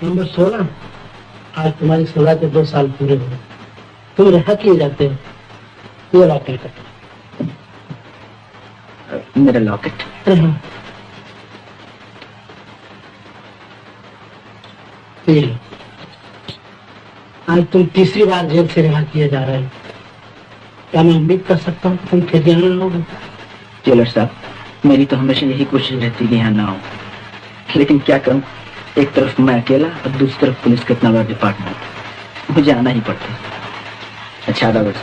Number 16। आज तुम्हारी 16 के 2 साल पूरे हुए। तुम रहा किए जाते हो। ये लॉकेट है। मेरा लॉकेट। आज तुम तीसरी बार जेल से रिहा किए जा रहे हो। क्या मैं उम्मीद कर सकता हूँ तुम फिर जेल में रहोगे? जेलर साहब, मेरी तो हमेशा यही कोशिश रहती है यहाँ ना हो, लेकिन क्या करूँ, एक तरफ मैं अकेला और दूसरी तरफ पुलिस का इतना बड़ा डिपार्टमेंट, मुझे आना ही पड़ता है। अच्छा, आधा वर्ष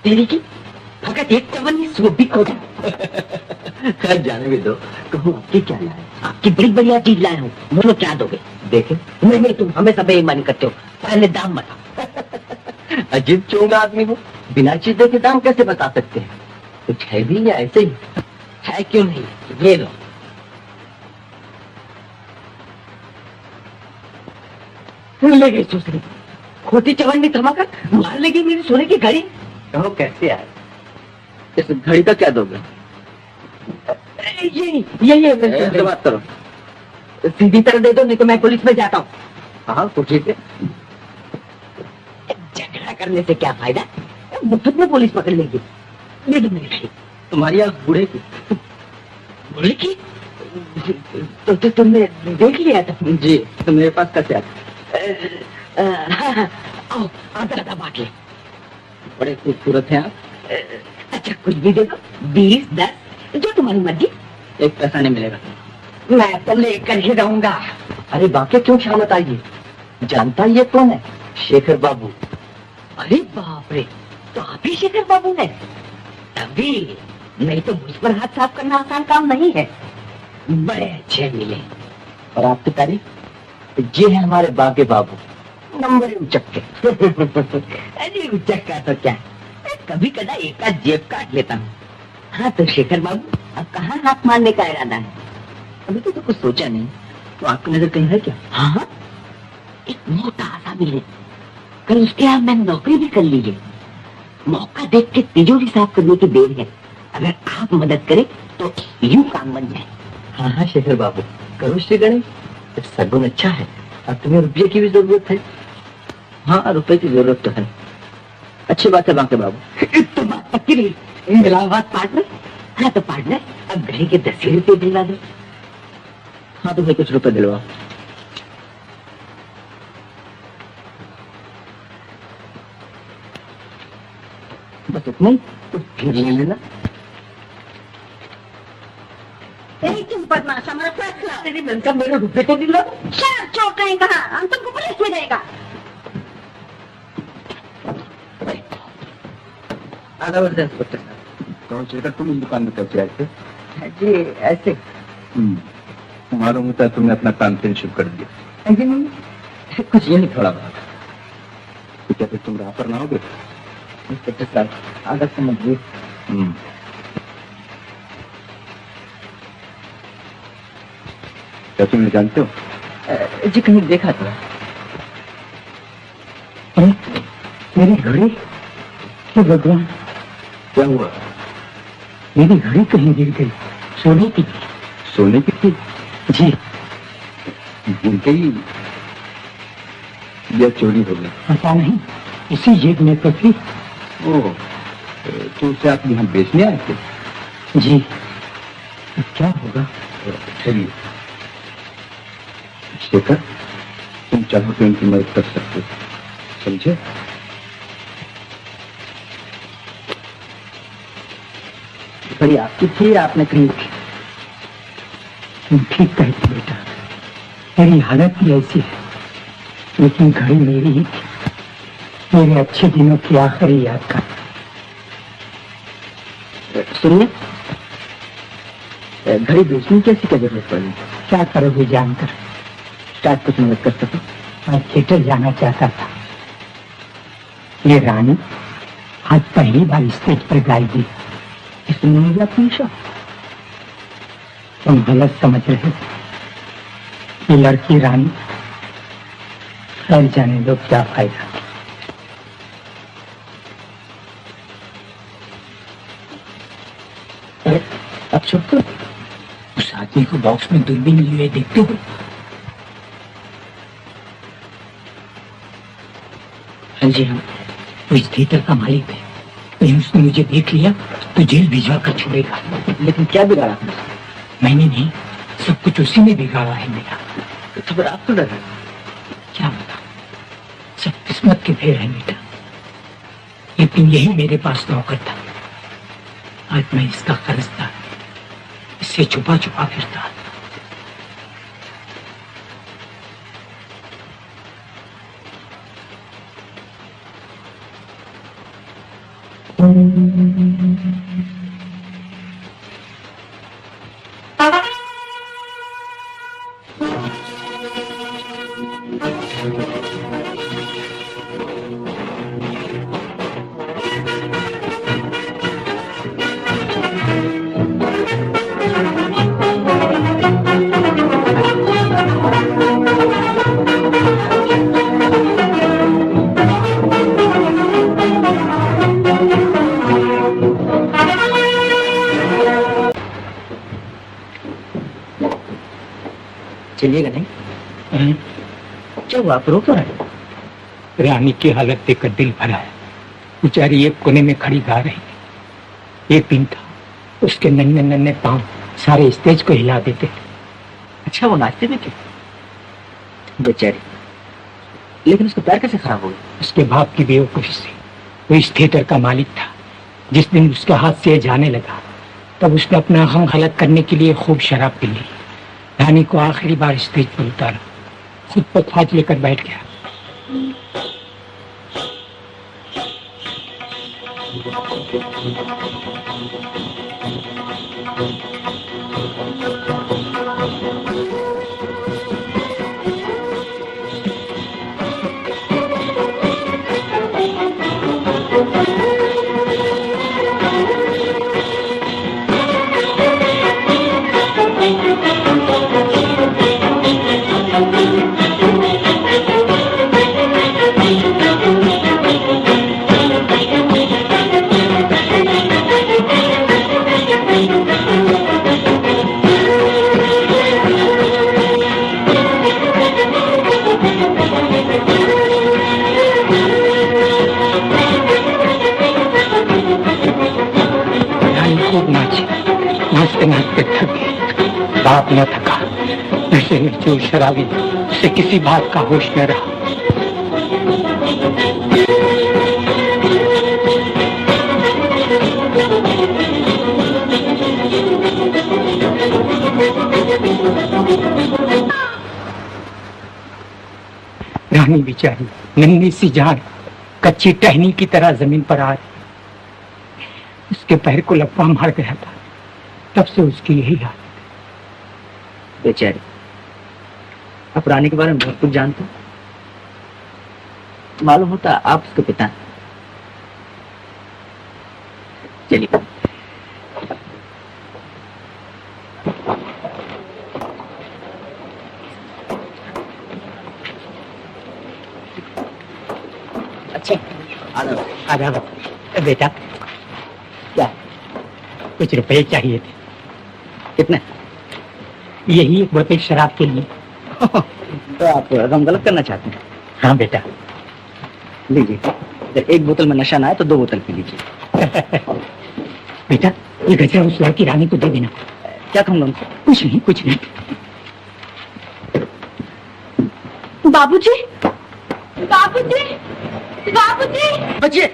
तेरी की फकत एक चवन्नी सूबी खो खैर जाने भी दो, कहूँ आपकी क्या लाए? आपकी बड़ी बढ़िया चीज लाए हूँ, बोलो क्या दोगे? देखे नहीं, तुम हमेशा बेईमानी करते हो, पहले दाम बताओ। अजीब चूंगा आदमी हो, बिना चीज देखे दाम कैसे बता सकते हैं? कुछ है भी या ऐसे ही? है क्यों नहीं, ये लो। ले गई दूसरी खोटी चवन्नी थमाकर मार लेगी मेरी सोने की घड़ी। कहो कैसे आए? इस घड़ी का क्या दोगे? ये बात करो, सीधी तरह दे दो, नहीं तो मैं पुलिस में जाता हूँ। हाँ तो ठीक है। झगड़ा करने से क्या फायदा, मुफ्त में पुलिस पकड़ लेगी। ये तो मेरी घड़ी। तुम्हारी आँख बूढ़े की। बूढ़े की? तो तुमने देख लिया था? जी, तो मेरे पास कैसे आते? आओ आधा बांट ले। बड़े खूबसूरत हैं आप। अच्छा कुछ भी दे दो, 20, 10 जो तुम्हारी मर्जी। एक पैसा नहीं मिलेगा। मैं तो लेकर ही रहूंगा। अरे बाकी क्यों शामत आई? जानता ये कौन है? शेखर बाबू। अरे बाप रे, तो आप ही शेखर बाबू है? तभी नहीं तो मुझ पर हाथ साफ करना आसान काम नहीं है। बड़े अच्छे मिले। और आपकी तारीफ? ये है हमारे बागे बाबू, नंबर उचक्के। अरे उचक्का तो क्या, कभी कदा एक आध जेब काट लेता हूँ। हाँ तो शेखर बाबू, अब कहाँ हाथ मारने का इरादा है? अभी तो कुछ सोचा नहीं। तो आपकी नजर कहीं है क्या? हाँ, एक मोटा आसामी है, कल उसके यहाँ मैंने नौकरी भी कर ली है। मौका देख के तिजोरी साफ करने की देर है, अगर आप मदद करें तो यूं काम बन जाए। हाँ हाँ शेखर बाबू, करो श्री गणेश, सगुन अच्छा है। अब तुम्हें रुपये की भी जरूरत है? हाँ रुपए की जरूरत तो है। अच्छी बात है बांके बाबू। तो बात पक्की रही। इलाहाबाद पार्टनर। हाँ तो पार्टनर, अब घड़ी के 10 रुपये दिलवा दो। हाँ तो भाई कुछ रुपए दिलवाओ। बस इतना ही, कुछ फिर ले लेना। तुम बदमाश, हमारा फैसला। तेरी बनकर मेरे रुपये तो दिला। शराब चौक कहीं कहा, हम तुमको पुलिस में देगा। आधा वर्ष इंस्पेक्टर साहब। कौन चेकर तुम इस दुकान में कब से आए थे? जी ऐसे। मालूम होता है तुमने अपना काम फिनिश कर दिया। ऐसे नहीं, कुछ ये नहीं थोड़ा बहुत। तो क्या फिर तुम राह पर ना होगे? इंस्पेक्टर साहब आधा समझिए। क्या तुम जानते हो? जी कहीं देखा था। मेरी घड़ी, हे भगवान, क्या हुआ? मेरी घड़ी कहीं गिर गई। सोने की। सोने की थी? जी। गिर गई या चोरी हो गई? पता नहीं, इसी जेब में तो थी। ओह, तो उसे आप यहाँ बेचने आए थे? जी। तो क्या होगा? चलिए शेखर, तुम चाहो तो इनकी मदद कर सकते हो, समझे? बड़ी आपकी थी, आपने कहीं थी। तुम ठीक कहती बेटा, मेरी हालत ही ऐसी है, लेकिन घड़ी मेरी ही थी। मेरे अच्छे दिनों की आखिरी याद का। सुनिए, घड़ी बेचने की ऐसी क्या जरूरत पड़ी? क्या करोगे जानकर? शायद कुछ मदद कर सको। मैं थिएटर जाना चाहता था। ये रानी आज पहली बार स्टेज पर गाएगी। इसमें मुझे अपनी शौक। तुम गलत समझ रहे हो। ये लड़की रानी, खैर जाने दो, क्या फायदा। अब छुप तो उस आदमी को बॉक्स में दूरबीन लिए देखते हो? हाँ जी हाँ। वो इस थिएटर का मालिक है। कहीं उसने मुझे देख लिया तो जेल भिजवा कर छोड़ेगा। लेकिन क्या बिगाड़ा आपने? मैंने नहीं, सब कुछ उसी ने बिगाड़ा है मेरा। तो फिर आप तो डर रहे? क्या बता, सब किस्मत के फेर है बेटा। लेकिन यही मेरे पास नौकर था। आज मैं इसका कर्जदार, इससे छुपा छुपा फिरता। चलिएगा नहीं? क्या हुआ, आप रो क्यों रहे? रानी की हालत देखकर दिल भरा है। बेचारी एक कोने में खड़ी गा रही। एक दिन था, उसके नन्हे नन्हे पांव सारे स्टेज को हिला देते थे। अच्छा, वो नाचते भी थे? बेचारी, लेकिन उसका पैर कैसे खराब हो गया? उसके बाप की बेवकूफी से। वो इस थिएटर का मालिक था। जिस दिन उसके हाथ से जाने लगा, तब उसने अपना गम हलक करने के लिए खूब शराब पी ली। रानी को आखिरी बार स्टेज पर उतारा, खुद पर फाज लेकर बैठ गया। नाचे, नाचते नाचते थक गए। बाप न थका, नशे में चूर शराबी से किसी बात का होश न रहा। रानी बेचारी नन्ही सी जान कच्ची टहनी की तरह जमीन पर आ रही। उसके पैर को लपवा मार गया था, तब से उसकी यही हालत। बेचारी, आप रानी के बारे में बहुत कुछ जानते हो। मालूम होता आप उसके पिता हैं। चलिए। अच्छा, आधा बेटा, क्या कुछ रुपए चाहिए थे। कितने? यही एक बोतल शराब के लिए। तो आप रकम गलत करना चाहते हैं? हाँ बेटा। लीजिए, अगर एक बोतल में नशा ना आए तो 2 बोतल पी लीजिए। बेटा, ये गजरा उस लड़की रानी को दे देना। क्या कहूँगा उनसे? कुछ नहीं, कुछ नहीं। बाबूजी, बाबूजी, बाबूजी। बचिए,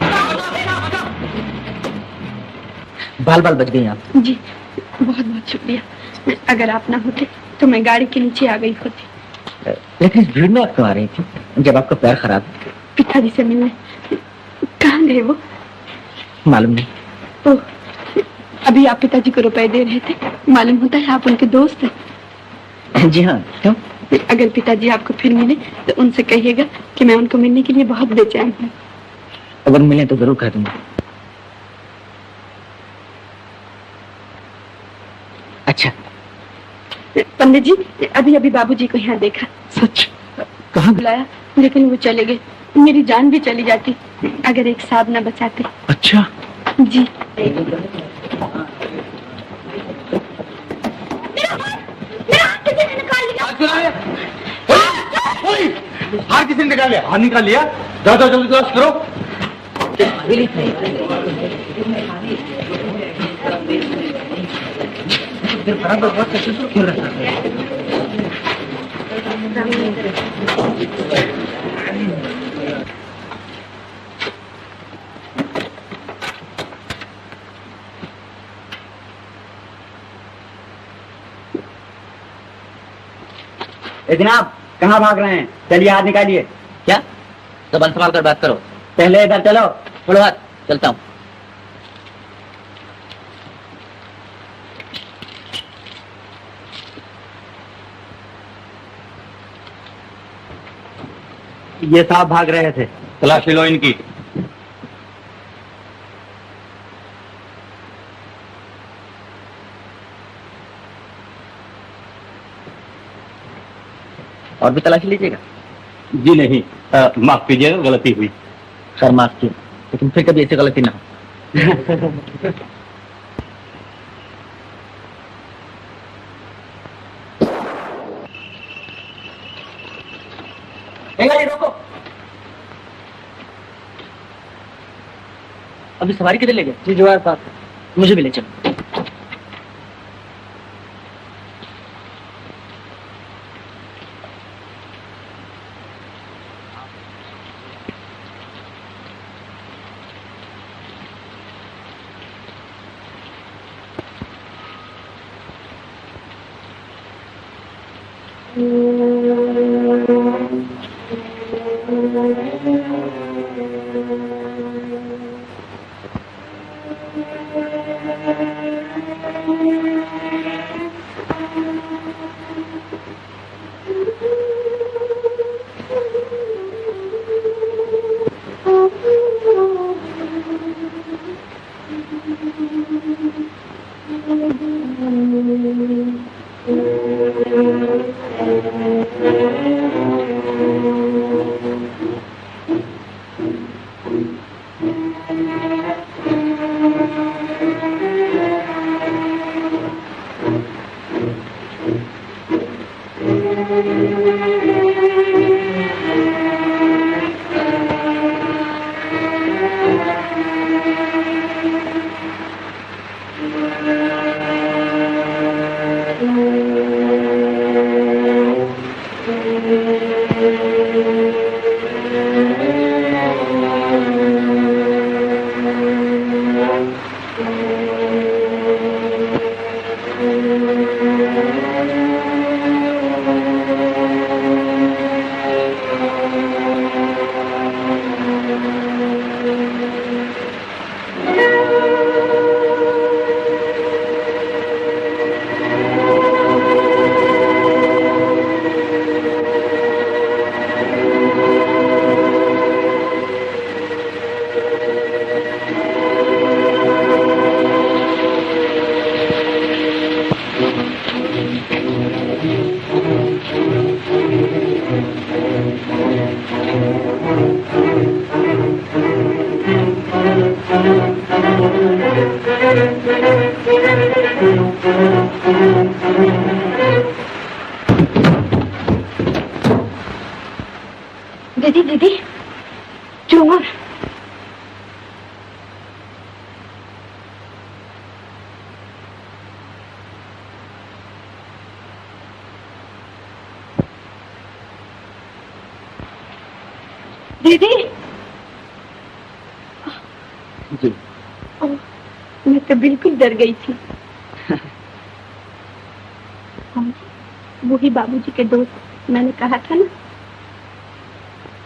बाल बाल बच गई आप। जी, बहुत बहुत शुक्रिया। अगर आप ना होते तो मैं गाड़ी के नीचे आ गई होती। लेकिन इस भीड़ में आप क्यों आ रही थी जब आपका पैर खराब है? पिताजी से मिलने। कहाँ गए वो? मालूम नहीं। ओह, अभी आप पिताजी को रुपए दे रहे थे। मालूम होता है आप उनके दोस्त हैं। जी हाँ, क्यों? अगर पिताजी आपको फिर मिले तो उनसे कहिएगा कि मैं उनको मिलने के लिए बहुत बेचैन हूँ। अगर मिले तो जरूर कह दूंगा। अच्छा पंडित जी, अभी अभी बाबूजी को यहाँ देखा। सच? कहाँ बुलाया लेकिन वो चले गए। मेरी जान भी चली जाती अगर एक साहब न बचाते। अच्छा जी। हार किसी ने निकाल लिया? हार निकाल लिया? जाओ जाओ जल्दी तलाश करो। जनाब, कहाँ भाग रहे हैं? चलिए हाथ निकालिए। क्या? तो बल संभाल कर बात करो। पहले इधर चलो। छोड़ो हाथ, चलता हूँ। ये साहब भाग रहे थे, तलाशी लो इनकी। और भी तलाशी लीजिएगा? जी नहीं, माफ कीजिएगा, गलती हुई। सर माफ कीजिए, लेकिन फिर कभी ऐसी गलती ना हो। गाड़ी रोको। अभी सवारी किधर ले गए? जी जो पास। मुझे भी ले चलो। दीदी दीदी चोर। दीदी जी ओह, मैं तो बिल्कुल डर गई थी। वही बाबूजी के दोस्त, मैंने कहा था ना।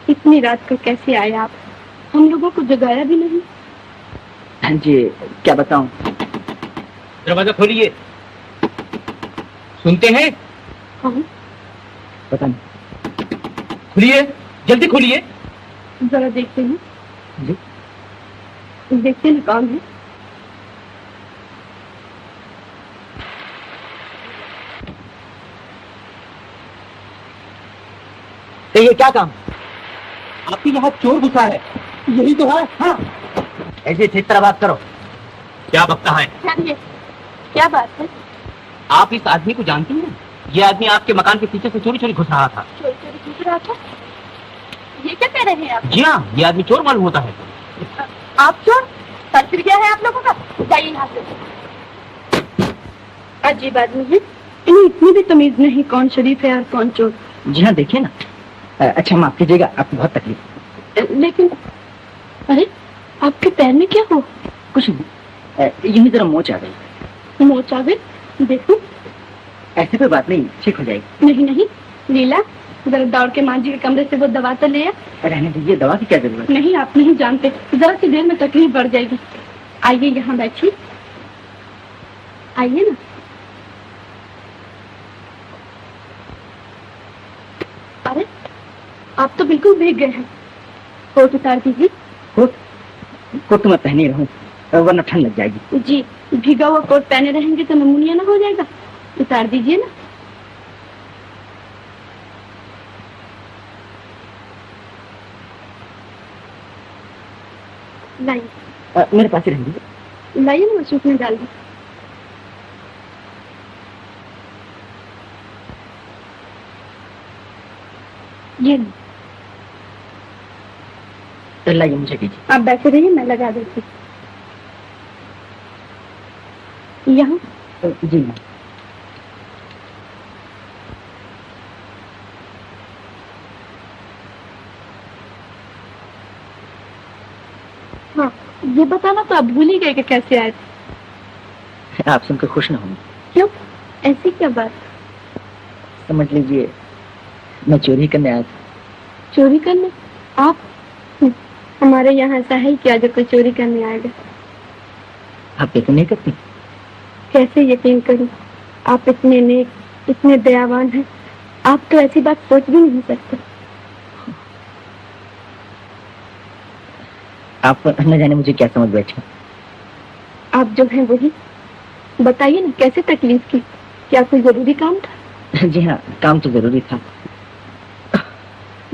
इतनी रात को कैसे आए आप? हम लोगों को जगाया भी नहीं। हाँ जी, क्या बताऊं? दरवाजा खोलिए। सुनते हैं? हाँ पता नहीं। खोलिए, जल्दी खोलिए। जरा देखते हैं। जी देखते ना कौन है। तो ये क्या काम? आपके यहाँ चोर घुसा है। यही तो है। हाँ, ऐसे ठीक तरह बात करो। क्या बकता है? क्या बात है? आप इस आदमी को जानती हैं? ये आदमी आपके मकान के पीछे से चोरी चोरी घुस रहा था। चोरी चोरी घुस रहा था? ये क्या कह रहे हैं आप? जी हाँ, ये आदमी चोर मालूम होता है। आप चोर? सर फिर क्या है आप लोगों का? जाइए यहाँ से। अजीब आदमी है, इन्हें इतनी भी तमीज नहीं कौन शरीफ है और कौन चोर। जी हाँ, देखिए ना। अच्छा माफ कीजिएगा, आपको बहुत तकलीफ। लेकिन अरे आपके पैर में क्या हो? कुछ नहीं, यूं ही जरा मोच आ गई। मोच आ गई? देखो। ऐसी कोई बात नहीं, ठीक हो जाएगी। नहीं नहीं लीला, जरा दौड़ के माँ जी के कमरे से वो दवा तो ले आ। रहने दीजिए, दवा की क्या जरूरत है? नहीं, आप नहीं जानते, जरा सी देर में तकलीफ बढ़ जाएगी। आइए यहाँ बैठिए, आइए ना। अरे आप तो बिल्कुल भीग गए हैं। कोट उतार दीजिए। कोट तो मैं पहने रहूं, वरना ठंड लग जाएगी। जी, भीगा हुआ कोट पहने रहेंगे तो नमूनिया ना हो जाएगा। उतार दीजिए ना। लाइए। मेरे पास ही रहेंगे। लाइए ना, सूप में डाल दी। ये लाइए, मुझे दीजिए। आप बैठे रहिए, मैं लगा देती हूँ। यहाँ जी मैम। हाँ, ये बताना तो आप भूल ही गए कि कैसे आए थे। आप सुनकर खुश न होंगे। क्यों? ऐसी क्या बात? समझ लीजिए, मैं चोरी करने आया था। चोरी करने? आप? हमारे यहाँ ऐसा है क्या जो कोई चोरी करने आएगा? आप यकीन नहीं करती? कैसे यकीन करूं? आप इतने नेक, इतने दयावान हैं, आप तो ऐसी बात सोच भी नहीं सकते। आप न जाने मुझे क्या समझ बैठे। आप जो हैं वही बताइए ना, कैसे तकलीफ की? क्या कोई जरूरी काम था? जी हाँ, काम तो जरूरी था।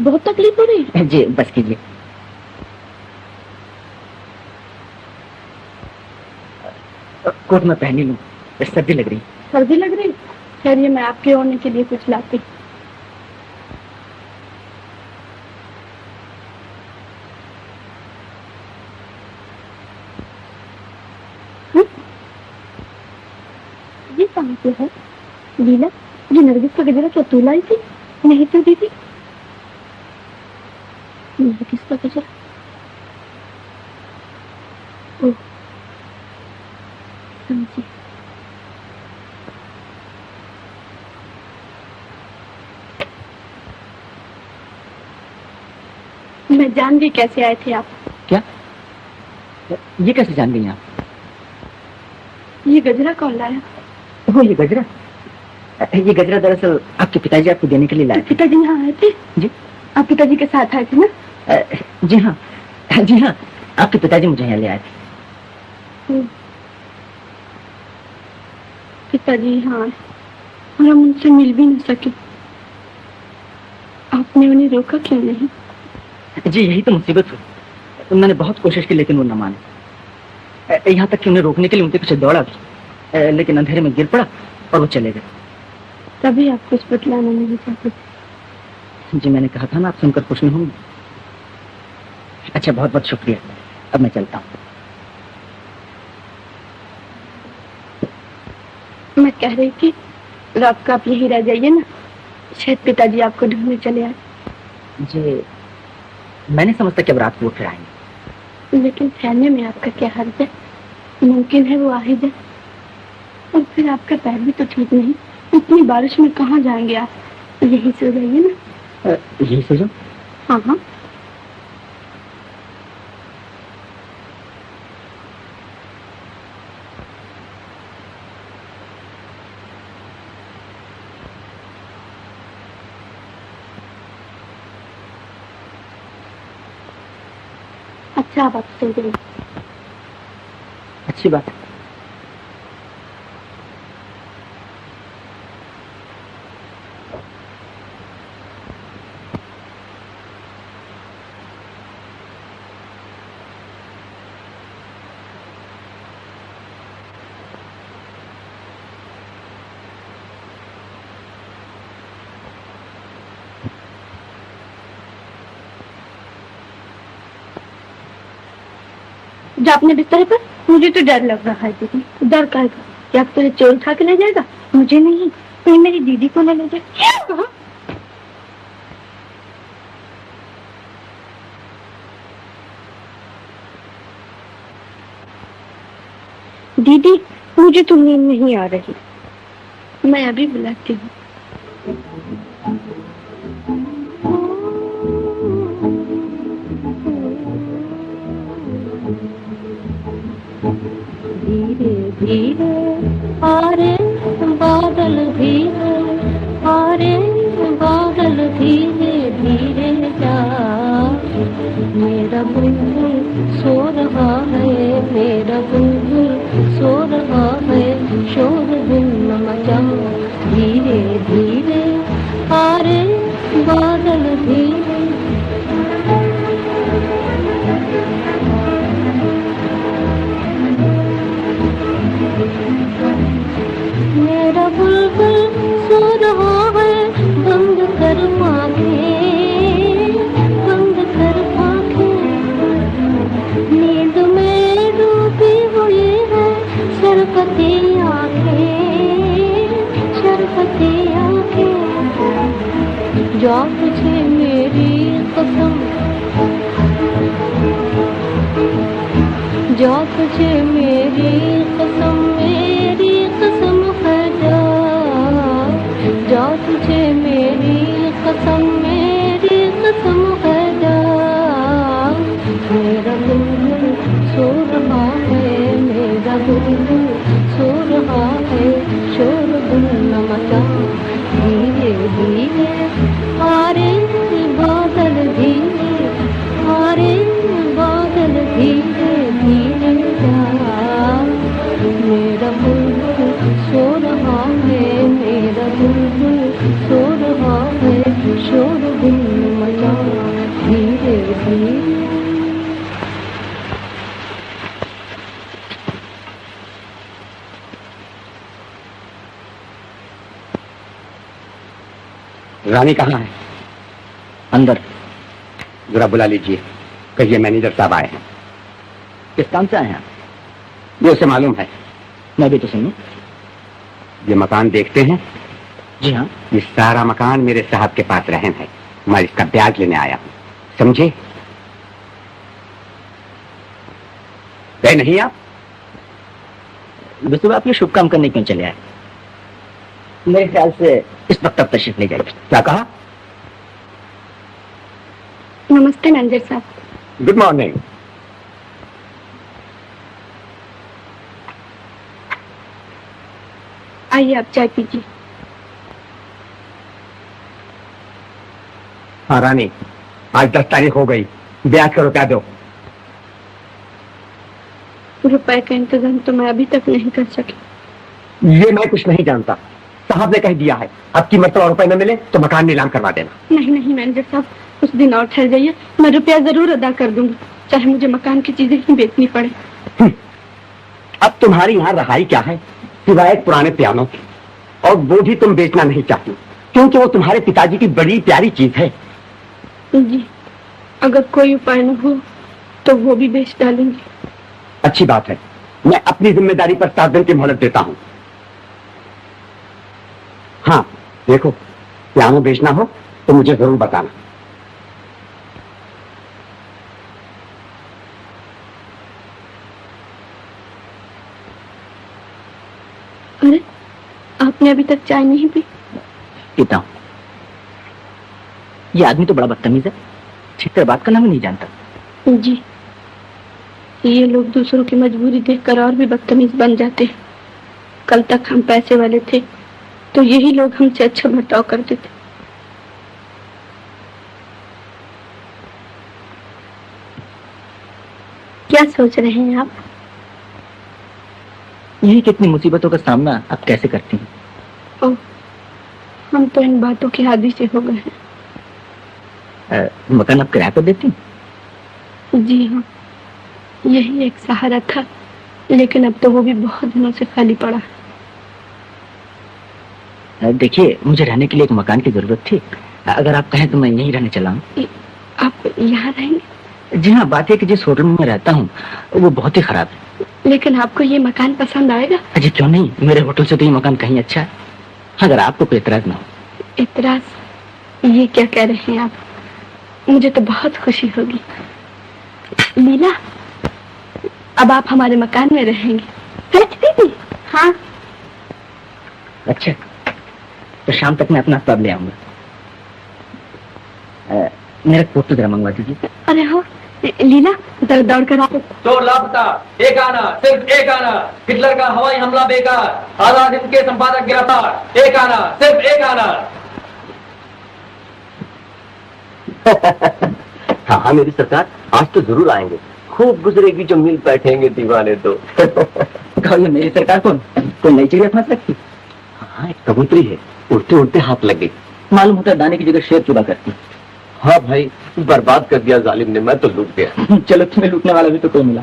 बहुत तकलीफ हो रही है? जी बस कीजिए। कोट में पहनी लूं, सर्दी लग रही। सर्दी लग रही? चलिए मैं आपके ओढ़ने के लिए कुछ लाती। ये कहाँ से है? लीला, ये नरगिस का गजरा क्या तू लाई थी? नहीं तो दीदी। नरगिस का गजरा। ओह, समझी। मैं जान गई कैसे आए थे आप। क्या? ये कैसे जान गई आप? ये गजरा कौन लाया? वो ये गजरा दरअसल आपके पिताजी आपको देने के लिए लाए थे। पिताजी यहाँ आए थे? जी। आप पिताजी के साथ आए थे ना? जी हाँ, आपके पिताजी मुझे यहाँ ले आए थे। पिताजी यहाँ आए और हम उनसे मिल भी नहीं सके। आपने उन्हें रोका क्यों नहीं? जी यही तो मुसीबत हुई। मैंने बहुत कोशिश की लेकिन वो न माने। यहाँ तक कि उन्हें रोकने के लिए उनके पीछे दौड़ा भी, लेकिन अंधेरे में गिर पड़ा और वो चले गए। तभी आप कुछ बतलाना नहीं चाहते। जी मैंने कहा था ना, आप सुनकर खुश नहीं होंगे। अच्छा, बहुत बहुत शुक्रिया। अब मैं चलता हूँ। मैं कह रही थी रात को आप यही रह जाइए ना, शायद पिताजी आपको ढूंढने चले आए। जी मैंने समझता कि अब रात को उठ रहे हैं। लेकिन ठहरने में आपका क्या हर्ज है? मुमकिन है वो आ ही जाए। और फिर आपका पैर भी तो ठीक नहीं, इतनी बारिश में कहाँ जाएंगे आप? यही सो जाइए ना। यही सो जाओ? हाँ हाँ। अच्छा आप सो जाइए। अच्छी बात है। जो अपने बिस्तर पर, मुझे तो डर लग रहा है दीदी। डर का क्या तुझे चोर उठा के ले जाएगा? मुझे नहीं, कोई मेरी दीदी को ले जाएगा। दीदी मुझे तो नींद नहीं आ रही, मैं अभी बुलाती हूँ। धीरे धीरे आरे बादल, धीरे आरे बादल, धीरे धीरे जा। मेरा बुलबुल सो रहा है, मेरा बुलबुल सो रहा है, शोर दिल न मचा। धीरे धीरे आरे बादल, धीरे मेरा बुलबुल सो रहा है, बंद कर आँखें, बंद कर आँखें। नींद में डूबी हुई है शरबती आँखें, शरबती आँखें। जा तुझे मेरी कसम, जा तुझे मेरी कसम, मेरी कसम है जा। जा तुझे मेरी कसम, मेरी कसम है जा। मेरा बुलबुल सो रहा है, मेरा बुलबुल सो रहा है, शोर दिल न मचा। धीरे धीरे आरे बादल, धीरे आरे बादल, धीरे धीरे जा। मेरा बुलबुल सो रहा है, मेरा बुलबुल सो रहा है, शोर दिल मचा। धीरे धीरे रानी कहाँ है? अंदर। जरा बुला लीजिए, कहिए मैनेजर साहब आए हैं। किस काम से आए हैं? ये उसे मालूम है। मैं भी तो सुनूं। ये मकान देखते हैं? जी हाँ। ये सारा मकान मेरे साहब के पास रहन है, मैं इसका ब्याज लेने आया हूँ, समझे? गए नहीं आप? वैसे आप ये शुभ काम करने क्यों चले आए? मेरे ख्याल से इस वक्त आप तशरीफ ले जाइए। क्या कहा? नमस्ते मैनेजर साहब। Good morning. आइए आप चाय पीजिए। हाँ रानी, आज 10 तारीख हो गई, ब्याज का रुपया दो। रुपए का इंतजाम तो मैं अभी तक नहीं कर सकी। ये मैं कुछ नहीं जानता, साहब ने कह दिया है अब की मरतबा रुपए न मिले तो मकान नीलाम करवा देना। नहीं नहीं मैनेजर साहब, कुछ दिन और ठहर जाइए, मैं रुपया जरूर अदा कर दूंगी, चाहे मुझे मकान की चीजें ही बेचनी पड़े। अब तुम्हारी यहाँ रहाई क्या है सिवाय एक पुराने पियानो की, और वो भी तुम बेचना नहीं चाहती क्योंकि वो तुम्हारे पिताजी की बड़ी प्यारी चीज है। जी, अगर कोई उपाय न हो तो वो भी बेच डालूंगी। अच्छी बात है, मैं अपनी जिम्मेदारी पर 7 दिन की मोहलत देता हूँ। हाँ देखो, पियानो बेचना हो तो मुझे जरूर बताना। अरे, आपने अभी तक चाय नहीं पी? पीता हूं। ये आदमी तो बड़ा बदतमीज है, ठीक तरह बात करना भी नहीं जानता। जी, ये लोग दूसरों की मजबूरी देखकर और भी बदतमीज बन जाते हैं। कल तक हम पैसे वाले थे तो यही लोग हमसे अच्छा बर्ताव करते थे। क्या सोच रहे हैं आप? यही कितनी मुसीबतों का सामना आप कैसे करती हैं? ओह, हम तो इन बातों के आदी से हो गए हैं। मकान आप किराए पर देती हैं? जी हाँ, यही एक सहारा था, लेकिन अब तो वो भी बहुत दिनों से खाली पड़ा है। देखिए, मुझे रहने के लिए एक मकान की जरूरत थी, अगर आप कहें तो मैं यहीं रहने चला हूँ। आप यहाँ रहेंगे? जी हाँ, बात है कि जिस होटल में मैं रहता हूँ वो बहुत ही खराब है। लेकिन आपको ये मकान पसंद आएगा? अजी क्यों नहीं, मेरे होटल से तो ये मकान कहीं अच्छा है, अगर आपको कोई एतराज ना हो। इतराज? ये क्या कह रहे हैं आप? मुझे तो बहुत खुशी होगी। लीला, अब आप हमारे मकान में रहेंगे। सच दीदी? हाँ। अच्छा, तो शाम तक मैं अपना तब ले आऊंगा। मेरा कोट तो जरा मंगवा दीजिए। अरे हो लीला, दौड़ दौड़ कर आप। चोर लापता, एक आना, सिर्फ एक आना। हिटलर का हवाई हमला बेकार, आजाद हिंद के संपादक गिरफ्तार। एक आना, सिर्फ एक आना। हाँ मेरी सरकार, आज तो जरूर आएंगे, खूब गुजरेगी जो मिल बैठेंगे दीवाने तो। कहो मेरी सरकार कौन, कोई नई चिड़िया फंस रखी? हाँ, एक कबूतरी है, उड़ते उड़ते हाथ लग गई। मालूम होता है दाने की जगह शेर चुरा करती। हाँ भाई, बर्बाद कर दिया जालिम ने, मैं तो लूट गया। चलो, तुम्हें लूटने वाला भी तो कोई मिला।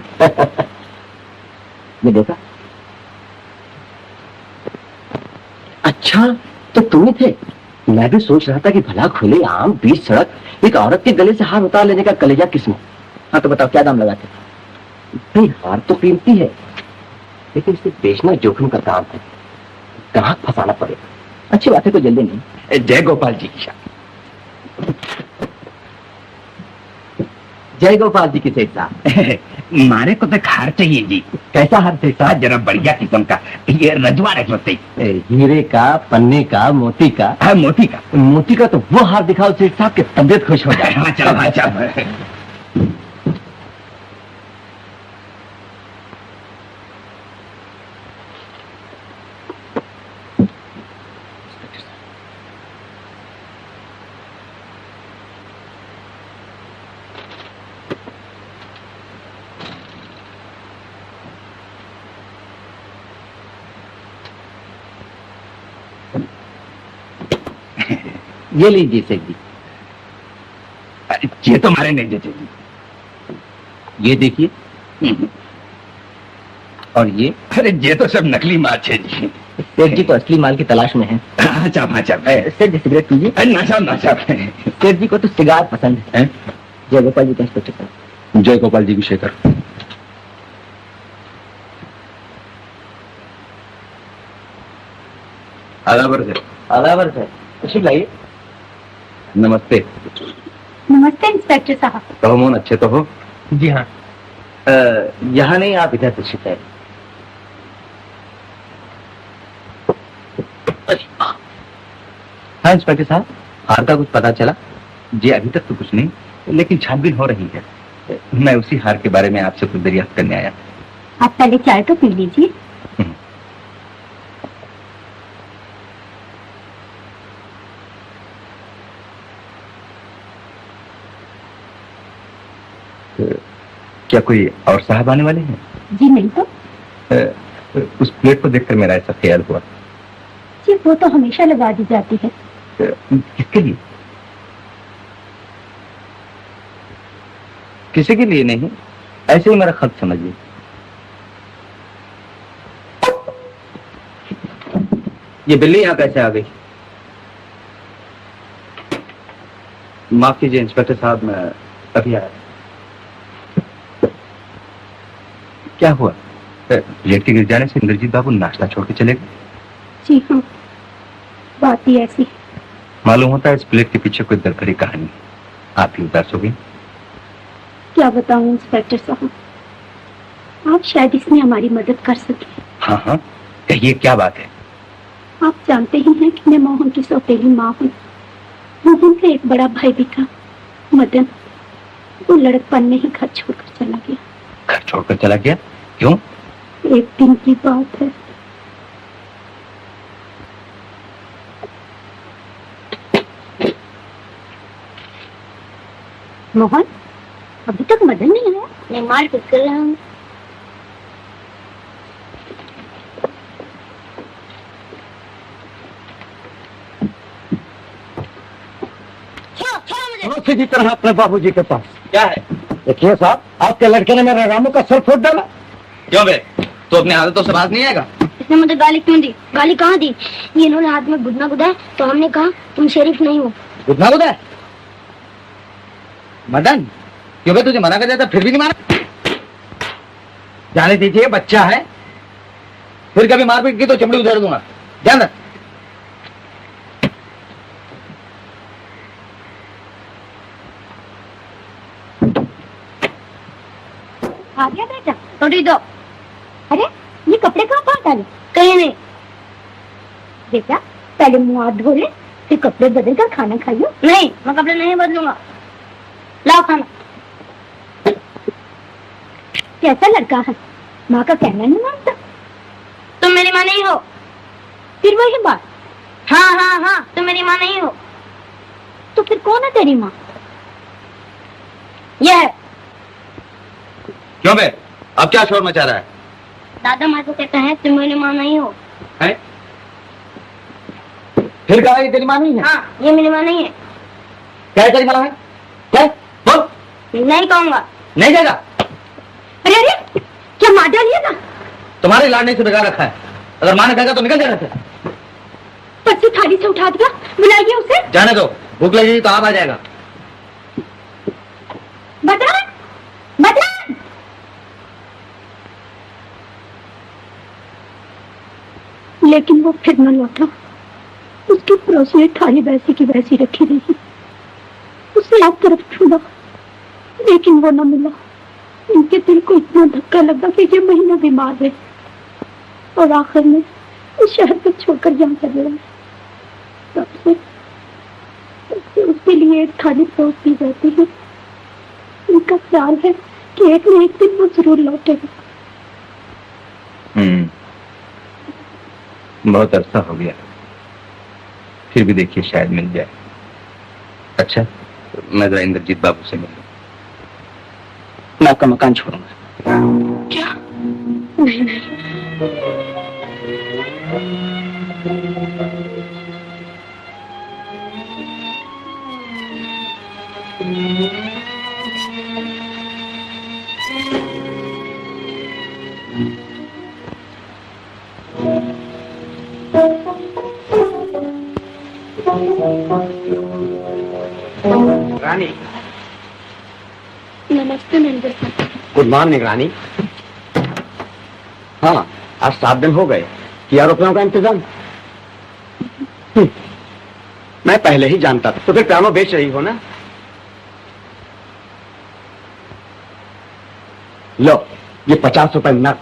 ये देखा? अच्छा, तो तुम ही थे। मैं भी सोच रहा था कि भला खुले आम बीच सड़क एक औरत के गले से हार उतार लेने का कलेजा किसमें। हाँ तो बताओ, क्या दाम लगाते? भाई हार तो कीमती है, लेकिन इसे बेचना जोखिम का काम है, ग्राहक फंसाना पड़ेगा। अच्छी बात है, कोई जल्दी नहीं। जय गोपाल जी की। जय गोपाल जी की सेठ साहब। मारे को तो हार चाहिए जी। कैसा हार सेठ साहब? जरा बढ़िया किस्म का, ये रजवा रजवते, हीरे का, पन्ने का, मोती का। हाँ मोती का। मोती का तो वो हार दिखाओ सेठ साहब की तबीयत खुश हो जाए। हाँ चलो, हाँ चलो। ये लीजिए सेठ जी। ये तो हमारे नहीं देते जी। ये देखिए, और ये? अरे ये तो सब नकली माछ है जी। सेठ जी तो असली माल की तलाश में है। अच्छा अच्छा। सेठ जी सिगरेट पीजिए। नाचा नाचा। सेठ जी को तो सिगार पसंद है। जय गोपाल जी का इंस्पेक्टर। जय गोपाल जी की शेखर। आलावर से कुछ लाइए। नमस्ते। नमस्ते इंस्पेक्टर साहब। कहो मोहन, अच्छे तो हो? जी हाँ। यहाँ नहीं, आप इधर से शिकायत। हाँ इंस्पेक्टर साहब, हार का कुछ पता चला? जी अभी तक तो कुछ नहीं। लेकिन छानबीन हो रही है। मैं उसी हार के बारे में आपसे कुछ दरियाफ्त करने आया। आप पहले चाय तो पी लीजिए। क्या कोई और साहब आने वाले हैं? जी नहीं तो। उस प्लेट को देखकर मेरा ऐसा ख्याल हुआ। जी वो तो हमेशा लगा दी जाती है। किसके लिए? किसी के लिए नहीं, ऐसे ही मेरा खत समझिए। ये बिल्ली यहाँ कैसे आ गई? माफ कीजिए इंस्पेक्टर साहब, मैं अभी आया। क्या हुआ? प्लेट के गिर जाने से इंद्रजीत बाबू नाश्ता छोड़ के चले गए? जी हाँ, बात ही ऐसी। मालूम होता है इस प्लेट के पीछे कोई दरभरी कहानी। आप ही उदास हो गई। क्या बताऊं इंस्पेक्टर साहब, आप शायद इसमें हमारी मदद कर सके। हाँ हाँ, कहिए क्या बात है? आप जानते ही हैं कि मैं मोहन की सौतेली माँ हूँ। मोहन का एक बड़ा भाई भी था, मदन। वो लड़कपन में ही घर छोड़कर चला गया। घर छोड़कर चला गया? क्यों? एक दिन की बात है। मोहन, अभी तक मदन नहीं आया। मैं मार पिट कर रहा हूँ। सीधी तरह अपने बाबूजी के पास। क्या है? देखिए साहब, आपके लड़के ने मेरे रामू का सर फोड़ डाला। क्यों बे? तो अपने हालतों से बात नहीं आएगा? इसने मुझे गाली क्यों दी? गाली कहाँ दी? ये इन्होंने हाथ में गुदना गुदाया तो हमने कहा तुम शरीफ नहीं हो। गुदना गुदा? मदन, क्यों बे तुझे मना कर देता फिर भी नहीं माना? जाने दीजिए, बच्चा है। फिर कभी मारपीट की तो चमड़ी उधेड़ दूंगा। ध्यान रख। आ गया बेटा, थोड़ी दो। अरे ये कपड़े कहाँ पा डाले? कहीं नहीं। बेटा पहले मुंह हाथ धो ले, फिर कपड़े बदल कर खाना खाइयो। नहीं, मैं कपड़े नहीं बदलूंगा। लाओ खाना। कैसा लड़का है, माँ का कहना नहीं मानता। तुम मेरी माँ नहीं हो। फिर वही बात। हाँ हाँ हाँ, तुम मेरी माँ नहीं हो। तो फिर कौन है तेरी माँ? यह है। क्यों बे? अब क्या शोर मचा रहा है? दादा माँ को कहता है तुम मेरी माँ नहीं हो। है? फिर कहा ये तेरी माँ नहीं है? हाँ, ये मेरी माँ नहीं है। क्या तेरी माँ है? क्या? बोल। नहीं कहूँगा। नहीं जाएगा? अरे अरे, क्या मार डालिएगा? तुम्हारे लाडने से बिगाड़ रखा है। अगर माँ ने कहेगा तो निकल जाना था। पत्ती थाली से उठा दिया, बुलाइए उसे। जाने दो, भूख लगेगी तो आप आ जाएगा। बदन, बदन। लेकिन वो फिर न लौटा। उसके पड़ोस में थाली वैसी की वैसी रखी रही। उसने एक तरफ ढूंढा, लेकिन वो न मिला। इनके दिल को इतना धक्का लगा कि ये महीना बीमार है और आखिर में उस शहर को छोड़कर यहाँ चले गए। तब से उसके लिए एक थाली परोसती रहती है। उनका ख्याल है कि एक न एक दिन वो जरूर लौटेगा। बहुत अरसा हो गया, फिर भी देखिए शायद मिल जाए। अच्छा, मैं जरा इंद्रजीत बाबू से मिलूं। मैं आपका मकान छोड़ूंगा। क्या? रानी। नमस्ते मैनेजर साहब। गुड मॉर्निंग रानी। हाँ, आज 7 दिन हो गए। किया रुपयों का इंतजाम? मैं पहले ही जानता था। तो फिर पियानो बेच रही हो ना? लो, ये 50 रुपए नकद।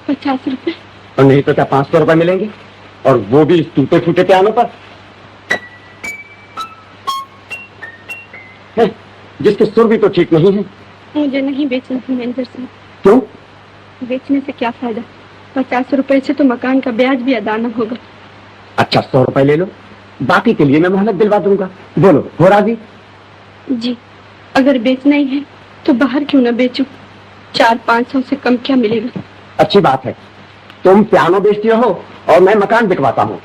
50 रुपए? और नहीं तो क्या 500 रुपए मिलेंगे, और वो भी इस टूटे फूटे पियानो पर। हैं, जिसके सुर भी तो ठीक नहीं है। मुझे नहीं बेचना है मैनेजर साहब। क्यों? बेचने से क्या फायदा? 50 रुपए से तो मकान का ब्याज भी अदा न होगा। अच्छा 100 रुपए ले लो, बाकी के लिए मैं मोहलत दिलवा दूंगा। बोलो, हो राजी? जी, अगर बेचना ही है तो बाहर क्यों न बेचूं? 400-500 से कम क्या मिलेगा? अच्छी बात है, तुम पियानो बेचती हो और मैं मकान बिकवाता हूँ।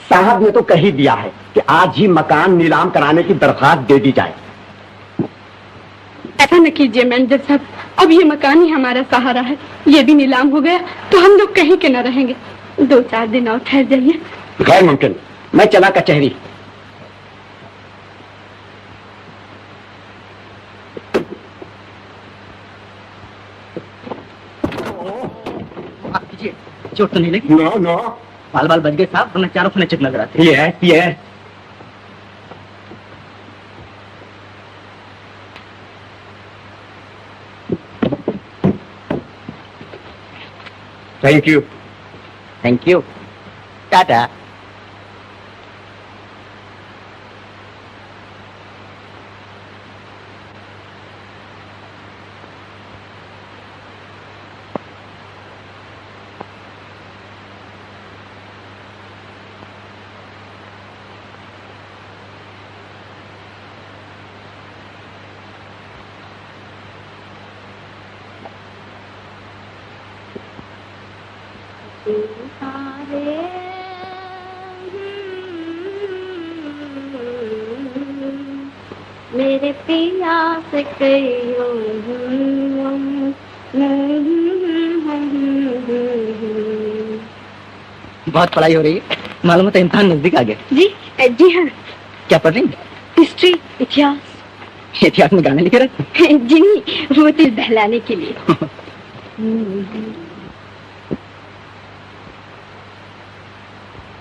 साहब ने तो कह ही दिया है कि आज ही मकान नीलाम कराने की दरखास्त दे दी जाए। ऐसा न कीजिए मैनेजर साहब, अब ये मकान ही हमारा सहारा है। ये भी नीलाम हो गया तो हम लोग कहीं के न रहेंगे। 2-4 दिन और ठहर जाइए। गैर मुमकिन, मैं चला कचहरी। चोट तो नहीं लगी? नो नो, बाल बाल बच गए साहब, वरना चारों फने चेक नजर आते। ये thank you. Thank you, Tata. मेरे पिया से कहियो बहुत पढ़ाई हो रही है, मालूम है तो इम्तिहान नजदीक आ गया। जी जी हाँ, क्या पढ़ रही हैं? हिस्ट्री, इतिहास। इतिहास में गाने लिखे रहते? जी नहीं, वो दिल बहलाने के लिए।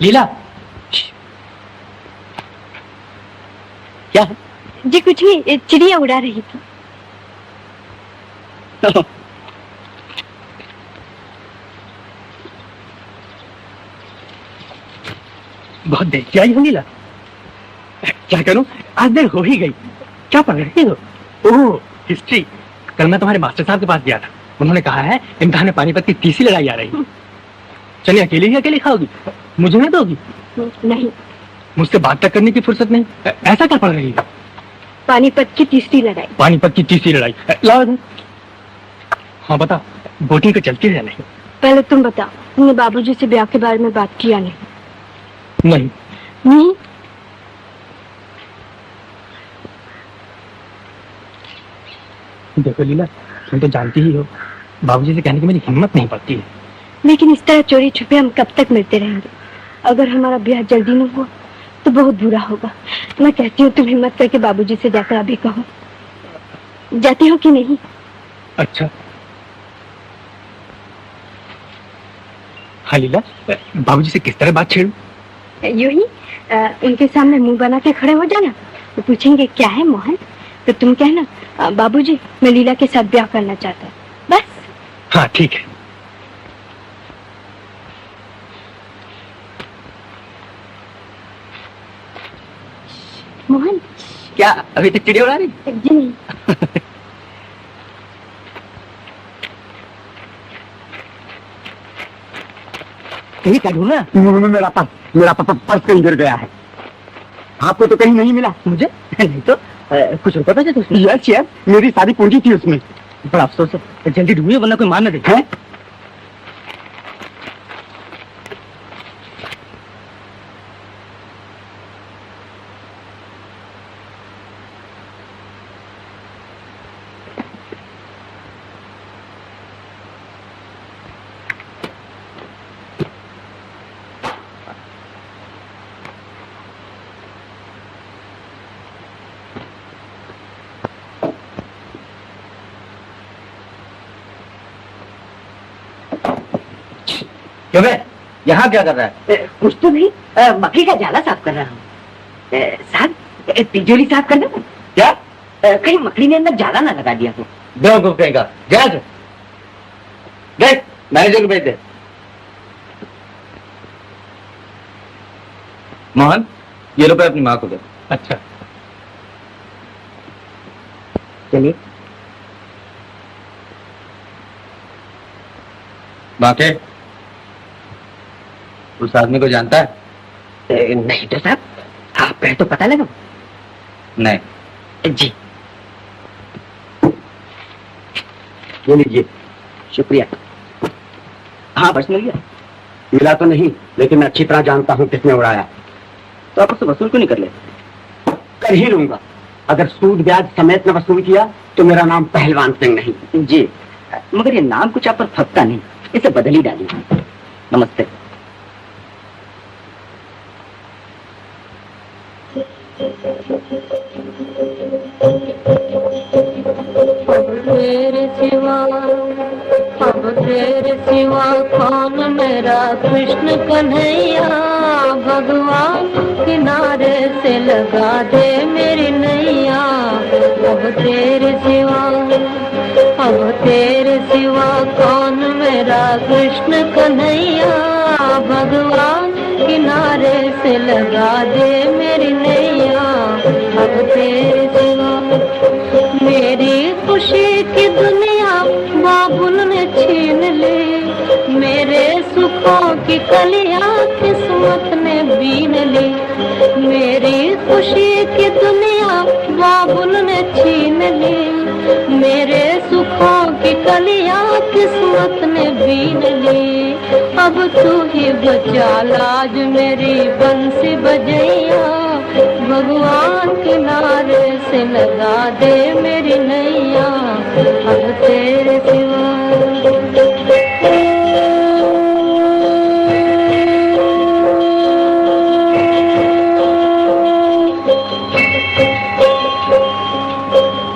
लीला, क्या है? जी कुछ नहीं, चिड़िया उड़ा रही थी। बहुत देर से आई हो लीला। क्या करूं, आज देर हो ही गई। क्या पढ़ रही हो? ओह हिस्ट्री। कल मैं तुम्हारे मास्टर साहब के पास गया था, उन्होंने कहा है इम्तिहान में पानीपत की तीसरी लड़ाई आ रही है। चलिए अकेले ही अकेले खाओगी, मुझे ना दोगी? नहीं, मुझसे बात तक करने की फुर्सत नहीं। ऐसा क्या पढ़ रही है? पानीपत की तीसरी लड़ाई। पानीपत की तीसरी लड़ाई, लाओ इधर। हाँ बता, बोटिंग तो चलती है या नहीं? पहले तुम बताओ, तुमने बाबूजी से ब्याह के बारे में बात किया नहीं? नहीं। नहीं? देखो लीला, तुम तो जानती ही हो, बाबूजी से कहने की मेरी हिम्मत नहीं पड़ती है। लेकिन इस तरह चोरी छुपे हम कब तक मिलते रहेंगे? अगर हमारा ब्याह जल्दी न हुआ तो बहुत बुरा होगा। मैं कहती हूँ तुम हिम्मत करके बाबूजी से जाकर अभी कहो। जाती हो कि नहीं? अच्छा हाँ लीला, बाबूजी से किस तरह बात छेड़ूं? यूं ही उनके सामने मुंह बना के खड़े हो जाना। तो पूछेंगे क्या है मोहन, तो तुम कहना बाबूजी मैं लीला के साथ ब्याह करना चाहता हूँ, बस। हाँ ठीक है। मोहन। क्या अभी तक चिड़िया उड़ा रही? जी नहीं। कहीं क्या ढूंढना? मेरा पर्स कहीं गिर गया है। आपको तो कहीं नहीं मिला? मुझे नहीं तो कुछ रुपए पैसे थे उसमें। यस यस, मेरी सारी पूंजी थी उसमें। बड़ा अफसोस है, जल्दी ढूंढिए वरना कोई मार न दे। हैं? क्यों बे, यहाँ क्या कर रहा है? कुछ तो नहीं, मकड़ी का जाला साफ कर रहा हूँ। साहब तिजोरी साफ करना था। क्या? कहीं मकड़ी ने अंदर जाला ना लगा दिया हो। बेवकूफ कहेगा। जा देख, मैनेजर को भेज दे। मोहन, ये रुपए अपनी माँ को दे। अच्छा चलिए। बाके उस आदमी को जानता है? नहीं तो साहब, आप कहे तो पता लगा। नहीं। जी ये लीजिए। शुक्रिया। हाँ, पर्स मिल गया? मिला तो नहीं, लेकिन मैं अच्छी तरह जानता हूँ किसने उड़ाया। तो आप उससे वसूल क्यों नहीं कर लेते? कर ही लूंगा। अगर सूद ब्याज समेत न वसूल किया तो मेरा नाम पहलवान सिंह नहीं। जी, मगर ये नाम कुछ आप पर फपता नहीं, इसे बदल ही डालिए। नमस्ते। तेरे सिवा, अब तेरे सिवा कौन मेरा कृष्ण कन्हैया। भगवान किनारे से लगा दे मेरी नैया। अब तेरे सिवा, अब तेरे सिवा कौन मेरा कृष्ण कन्हैया। भगवान किनारे से लगा दे मेरी नैया। अब तेरे सिवा मेरी खुशी की दुनिया बाबुल ने छीन ली। मेरे सुखों की कलियां किस्मत ने बीन ली। मेरी खुशी की दुनिया बाबुल ने छीन ली। मेरे सुखों की कलियां किस्मत ने बीन ली। अब तू ही बचा लाज मेरी बंसी बजैया। भगवान किनारे से लगा दे मेरी नैया। अब तेरे सिवा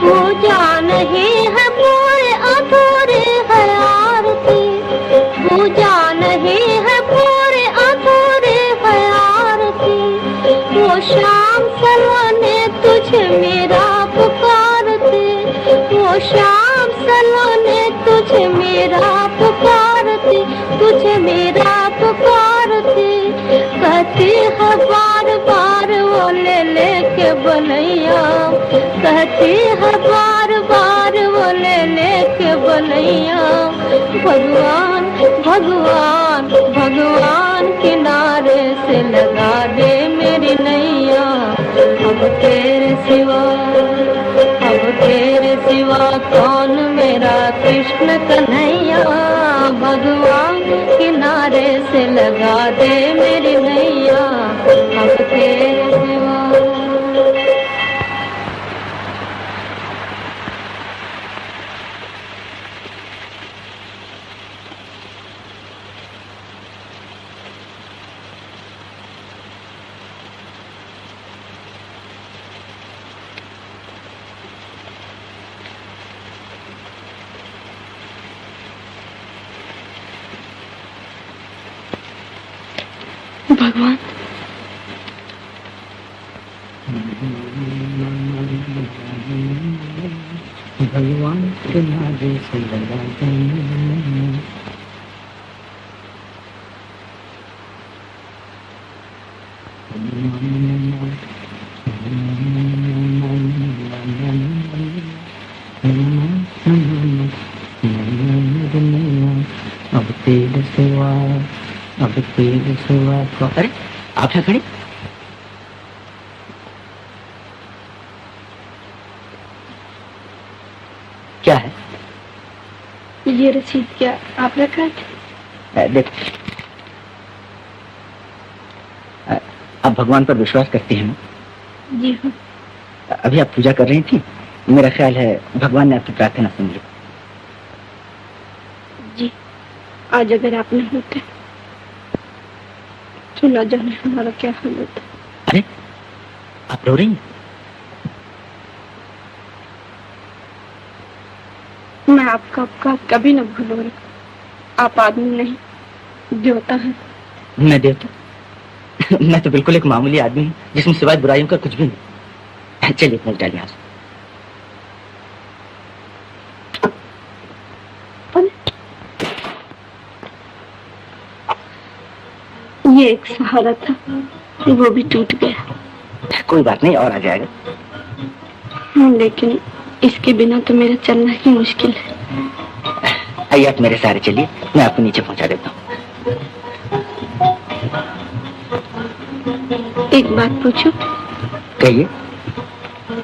पूजा नहीं है पूरे अधूरे है आरती। पूजा नहीं है पूरे अधूरे है आरती। वो शाम सलोने तुझे मेरा पुकारते। वो शाम सलोने तुझे मेरा पुकारते। तुझे मेरा पुकारते। कहती है बार बार वो ले लेके बनैया। कहती है बार बार वो ले लेके बनैया। भगवान भगवान भगवान किनारे से लगा दे मेरी नैया। अब तेरे सिवा, अब तेरे सिवा कौन मेरा कृष्ण कन्हैया। भगवान किनारे से लगा दे मेरी नैया। अब तेरे सिवा भगवान, भगवान किनारे से लगा दे। अब तेरे सिवा, अब तेरे सिवा। अरे आप क्या खड़े? क्या है? ये रसीद क्या आप रखा है? देखो, आप भगवान पर विश्वास करती हैं ना? जी हाँ। अभी आप पूजा कर रही थी, मेरा ख्याल है भगवान ने आपकी प्रार्थना सुन ली। जी, आज अगर आप नहीं होते तो न जाने हमारा क्या हाल होता। अरे आप रो रही हैं? मैं आपका उपकार कभी न भूलूंगी। आप आदमी नहीं, देवता है। मैं देवता? मैं तो बिल्कुल एक मामूली आदमी हूँ जिसमें सिवाय बुराइयों का कुछ भी नहीं। चलिए इतना डालिए यहाँ से। ये एक सहारा था, वो भी टूट गया। कोई बात नहीं, और आ जाएगा। हाँ, लेकिन इसके बिना तो मेरा चलना ही मुश्किल है। आइए आप मेरे सहारे चलिए, मैं आपको नीचे पहुंचा देता हूँ। एक बात पूछूं? कहिए।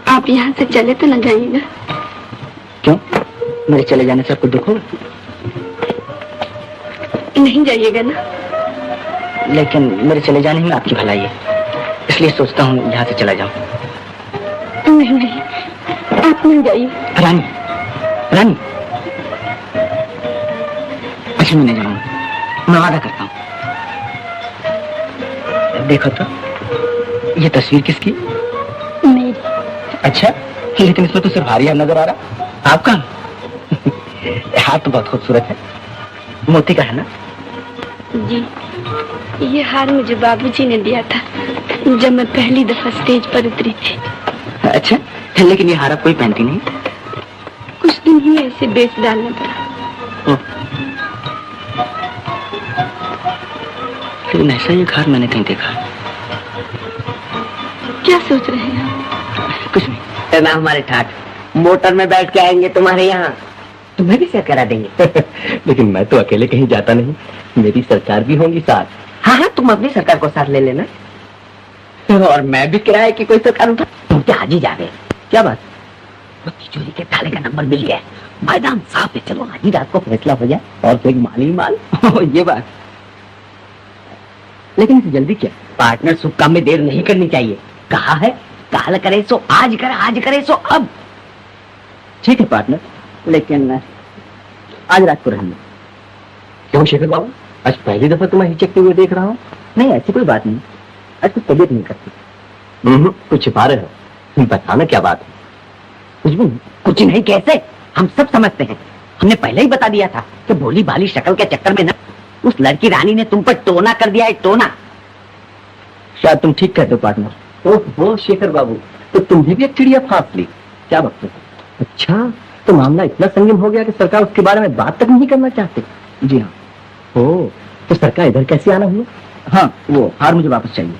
आप यहाँ से चले तो न जाइएगा? क्यों, मेरे चले जाने से आपको दुख होगा? नहीं जाइएगा ना? लेकिन मेरे चले जाने में आपकी भलाई है, इसलिए सोचता हूँ यहाँ से चला जाऊं। नहीं नहीं, आप नहीं जाइए। रानी, रानी, अच्छा मैं नहीं जाऊंगा, मैं वादा करता हूँ। देखो तो, ये तस्वीर किसकी? मेरी। अच्छा, लेकिन इसमें तो सिर्फ हार ही हार नजर आ रहा। आपका हार तो बहुत खूबसूरत है, मोती का है ना? जी, ये हार मुझे बाबूजी ने दिया था जब मैं पहली दफा स्टेज पर उतरी थी। अच्छा, लेकिन ये हार आप कोई पहनती नहीं? कुछ दिन ही ऐसे बेच डालना पड़ा। लेकिन ऐसा ये हार मैंने कहीं देखा। क्या सोच रहे हैं आप? कुछ नहीं। ना हमारे ठाट मोटर में बैठ के आएंगे तुम्हारे यहाँ, तुम्हें भी सैर करा देंगे। लेकिन मैं तो अकेले कहीं जाता नहीं, मेरी सरकार भी होंगी साथ। हाँ हाँ, तुम अपनी सरकार को साथ ले लेना। और मैं भी किराए की कोई सरकार उठा, तुम क्या आज ही जा रहे? क्या बात? वो तिजोरी के ताले का नंबर मिल गया, मैदान साफ है, चलो आज ही रात को फैसला हो जाए और फिर माल ही माल। ये बात, लेकिन इसे जल्दी क्या? पार्टनर, शुभ काम में देर नहीं करनी चाहिए। कहा है काल करे सो आज करे, आज करे सो अब। ठीक है पार्टनर, लेकिन आज रात को रहना। क्यों शेखर बाबू, आज पहली दफा तुम्हें हिचकते हुए देख रहा हूँ। नहीं, ऐसी कोई बात नहीं, आज कुछ तबीयत नहीं करती। कुछ छिपा रहे हो, बताना क्या बात है? कुछ भी नहीं। कुछ नहीं कैसे? हम सब समझते हैं, हमने पहले ही बता दिया था कि भोली भाली शक्ल के चक्कर में ना उस लड़की रानी ने तुम पर टोना कर दिया है, टोना। शायद तुम ठीक कहते हो पार्टनर। ओह शेखर बाबू, तो तुम्हें भी एक चिड़िया फांस ली, क्या बात है? अच्छा, तो मामला इतना संगीन हो गया कि सरकार उसके बारे में बात तक नहीं करना चाहते? जी हाँ। ओ, तो सरकार इधर कैसे आना हुआ? हाँ, वो हार मुझे वापस चाहिए।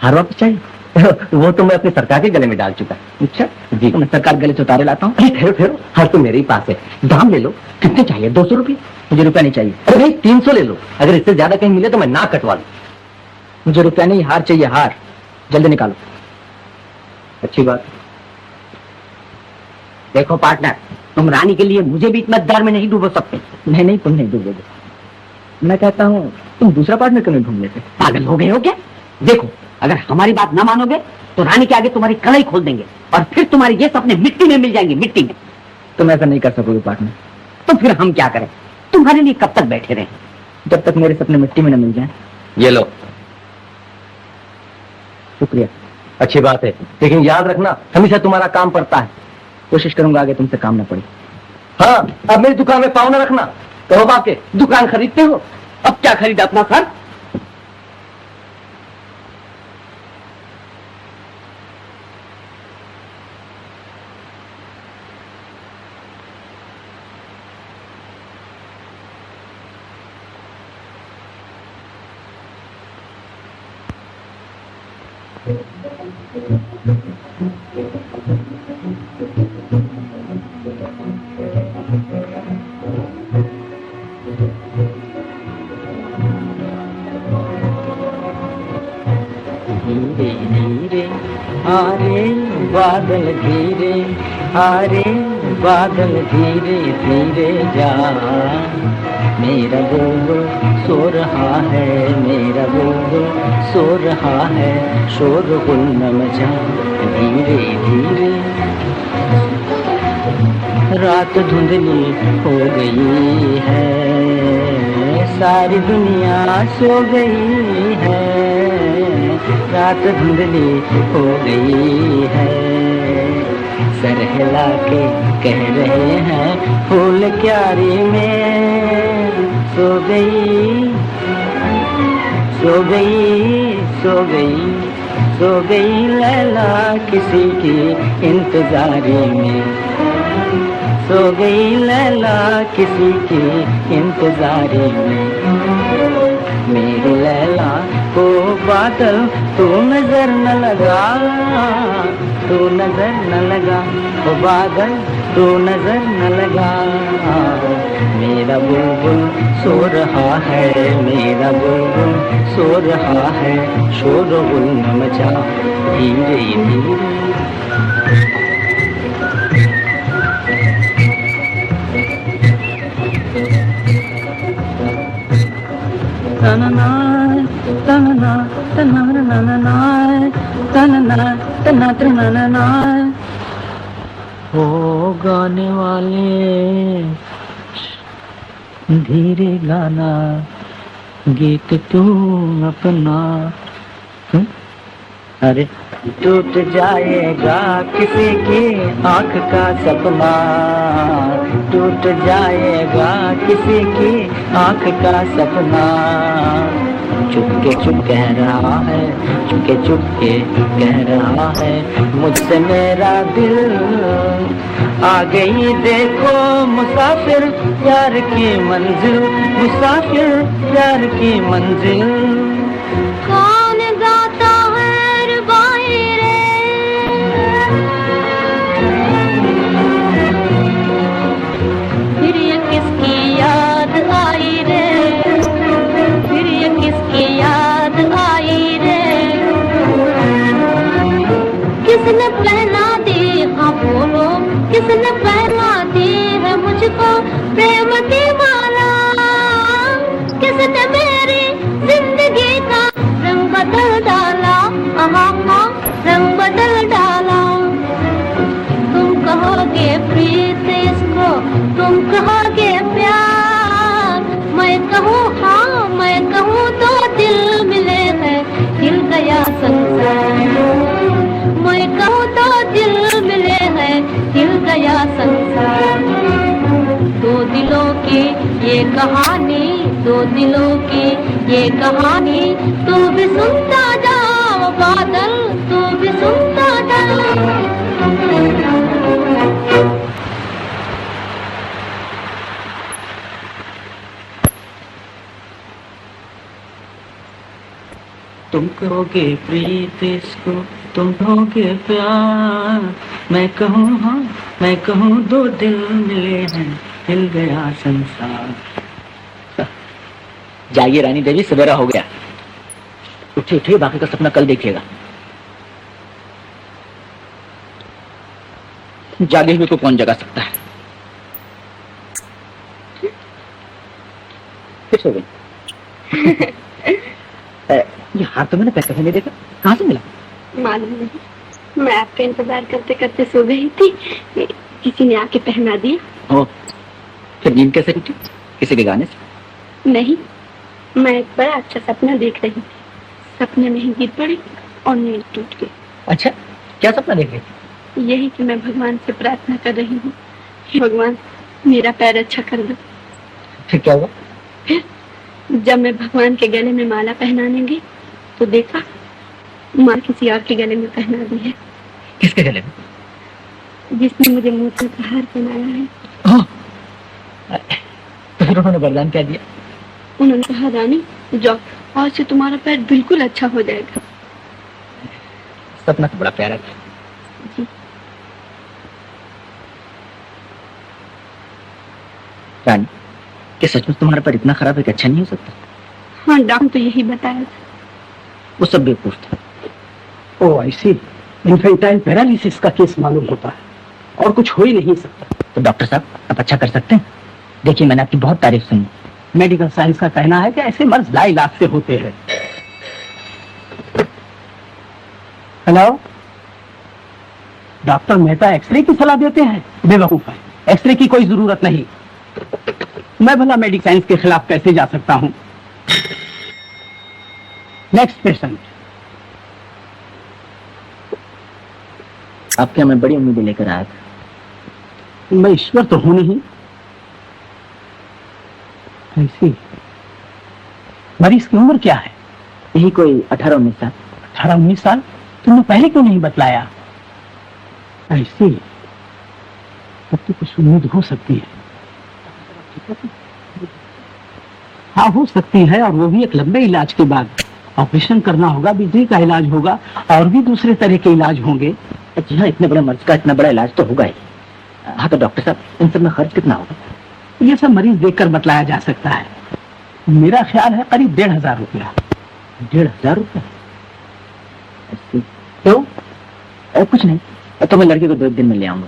हार वापस चाहिए? वो तो मैं अपनी सरकार के गले में डाल चुका। अच्छा जी, तो मैं सरकार गले से उतारे लाता हूँ। ठहरो ठहरो, हार तो मेरे ही पास है, दाम ले लो। कितने चाहिए? 200 रुपये? मुझे रुपया नहीं चाहिए। अरे भाई 300 ले लो, अगर इससे ज्यादा कहीं मिले तो मैं ना कटवा लूं। मुझे रुपया नहीं, हार चाहिए, हार जल्दी निकालो। अच्छी बात। देखो पार्टनर, तुम रानी के लिए मुझे भी इतना दर में नहीं डूबो सकते। नहीं नहीं, तुम नहीं डूबोगे। मैं कहता हूँ तुम दूसरा पार्टनर क्यों नहीं ढूंढ लेते? पागल हो गए हो क्या? देखो, अगर हमारी बात ना मानोगे तो रानी के आगे तुम्हारी कलाई खोल देंगे और फिर तुम्हारे ये सपने मिट्टी में मिल जाएंगे, मिट्टी में। तुम ऐसा नहीं कर सकोगे पार्टनर। तो फिर हम क्या करें? तुम्हारे लिए कब तक बैठे रहे? जब तक मेरे सपने मिट्टी में न मिल जाए। ये लो। शुक्रिया। अच्छी बात है, लेकिन याद रखना हमेशा तुम्हारा काम पड़ता है। कोशिश करूंगा आगे तुमसे काम ना पड़े। हाँ, अब मेरी दुकान में पाँव न रखना। कहो बाप के दुकान खरीदते हो? अब क्या खरीदा अपना सर? धीरे धीरे आरे बादल, धीरे आरे बादल, धीरे धीरे जा। मेरा बुलबुल सो रहा है, मेरा बुलबुल सो रहा है, शोरगुल न मचा। धीरे धीरे रात धुंधली हो गई है, सारी दुनिया सो गई है। रात धुंधली हो गई है, सर हिला के कह रहे हैं फूल क्यारी में सो गई, सो गई, सो गई, सो गई लैला किसी की इंतजारी में, सो गई लैला किसी की इंतजारी में। मेरी लैला को बादल तू नजर न लगा, तू नजर न लगा, ओ बादल तू नजर न लगा। मेरा बुलबुल सो रहा है, मेरा बुलबुल सो रहा है, शोरगुल न मचा धीरे धीरे। तनना तनना तनना तनना तनना तनना। ओ गाने वाले धीरे गाना, गीत तू अपना। अरे टूट जाएगा किसी की आंख का सपना, टूट जाएगा किसी की आंख का सपना। चुपके चुप कह रहा है, चुपके चुपके कह रहा है मुझसे मेरा दिल। आ गई देखो मुसाफिर प्यार की मंजिल, मुसाफिर प्यार की मंजिल। कौन गाता है रुबाई रे, फिर ये किसकी याद आई रे, फिर ये किसकी याद आई रे। किसने पहना दी, हाँ बोलो, किसने पहना दी है मुझको प्रेम की माला। किसने मेरी जिंदगी का रंग बदल डाला, हाँ रंग बदल डाला। तुम कहोगे प्रीत इसको, तुम कहोगे प्यार, मैं कहूँ हाँ मैं कहूँ तो दिल मिले हैं, हिल गया संसार। मैं कहूँ तो दिल मिले हैं, हिल गया संसार। दो दिलों की ये कहानी, दो दिलों की ये कहानी, तू भी सुनता जाओ बादल, तू भी सुनता जाओ। तुम कहोगे प्रीत इसको, तुम कहोगे प्यार, मैं कहूँ हाँ मैं कहूँ दो दिल मिले हैं, हिल गया संसार। जाइए रानी देवी, सवेरा हो गया। उठिए उठिए, बाकी का सपना कल देखिएगा। जागे हुए को कौन जगा सकता है। फिर सो गई। ये हार तो मैंने पैसे नहीं देखा, कहाँ से मिला? मालूम नहीं, मैं आपका इंतजार करते करते सो गई थी, किसी ने आके पहना दिया। ओ, फिर नींद कैसे टूटी? किसी के गाने से? नहीं, मैं एक बड़ा अच्छा सपना देख रही थी, सपने में ही गिर पड़ी और नींद टूट गई। अच्छा, क्या सपना देख रही थी? यही कि मैं भगवान से प्रार्थना कर रही हूँ, भगवान मेरा पैर अच्छा कर दो। फिर क्या हुआ? फिर जब मैं भगवान के गले में माला पहनाने गई तो देखा माँ किसी और के गले में पहना दी है। किसके गले में? जिसने मुझे मोती का हार पहनाया है। तो फिर उन्होंने वरदान क्या दिया? उन्होंने कहा रानी जाओ, आज से तुम्हारा पैर बिल्कुल अच्छा हो जाएगा। सपना तो बड़ा प्यारा था। जी। रानी, क्या सचमुच तुम्हारा पैर इतना खराब है कि अच्छा नहीं हो सकता? हाँ, डॉक्टर तो यही बताया था। वो सब बेवकूफ था। ओ ऐसी इन्फेंटाइल पैरालिसिस का केस मालूम होता है और कुछ हो ही नहीं सकता। तो डॉक्टर साहब, आप अच्छा कर सकते हैं। देखिए, मैंने आपकी बहुत तारीफ सुनी। मेडिकल साइंस का कहना है कि ऐसे मर्ज लाइलाज से होते हैं। हेलो, डॉक्टर मेहता एक्सरे की सलाह देते हैं? बेवकूफ है, एक्सरे की कोई जरूरत नहीं। मैं भला मेडिकल साइंस के खिलाफ कैसे जा सकता हूं? Next patient. आपके मैं बड़ी उम्मीदें लेकर आया था। मैं ईश्वर तो हूं नहीं। ऐसी मरीज की उम्र क्या है? यही कोई 18-19 साल। 18-19 साल? तुमने पहले क्यों नहीं बतलाया? ऐसी तब तो कुछ उम्मीद हो सकती है। हाँ, हो सकती है, और वो भी एक लंबे इलाज के बाद। ऑपरेशन करना होगा, बिजली का इलाज होगा और भी दूसरे तरह के इलाज होंगे। जी हाँ, इतने बड़े मर्ज का इतना बड़ा इलाज तो होगा ही। हाँ तो डॉक्टर साहब, इन सब में खर्च कितना होगा? ये सब मरीज देखकर बतलाया जा सकता है। मेरा ख्याल है करीब 1500 रुपया। 1500 रुपया? क्यों? कुछ नहीं, तो मैं लड़के को 2 दिन में ले आऊंगा।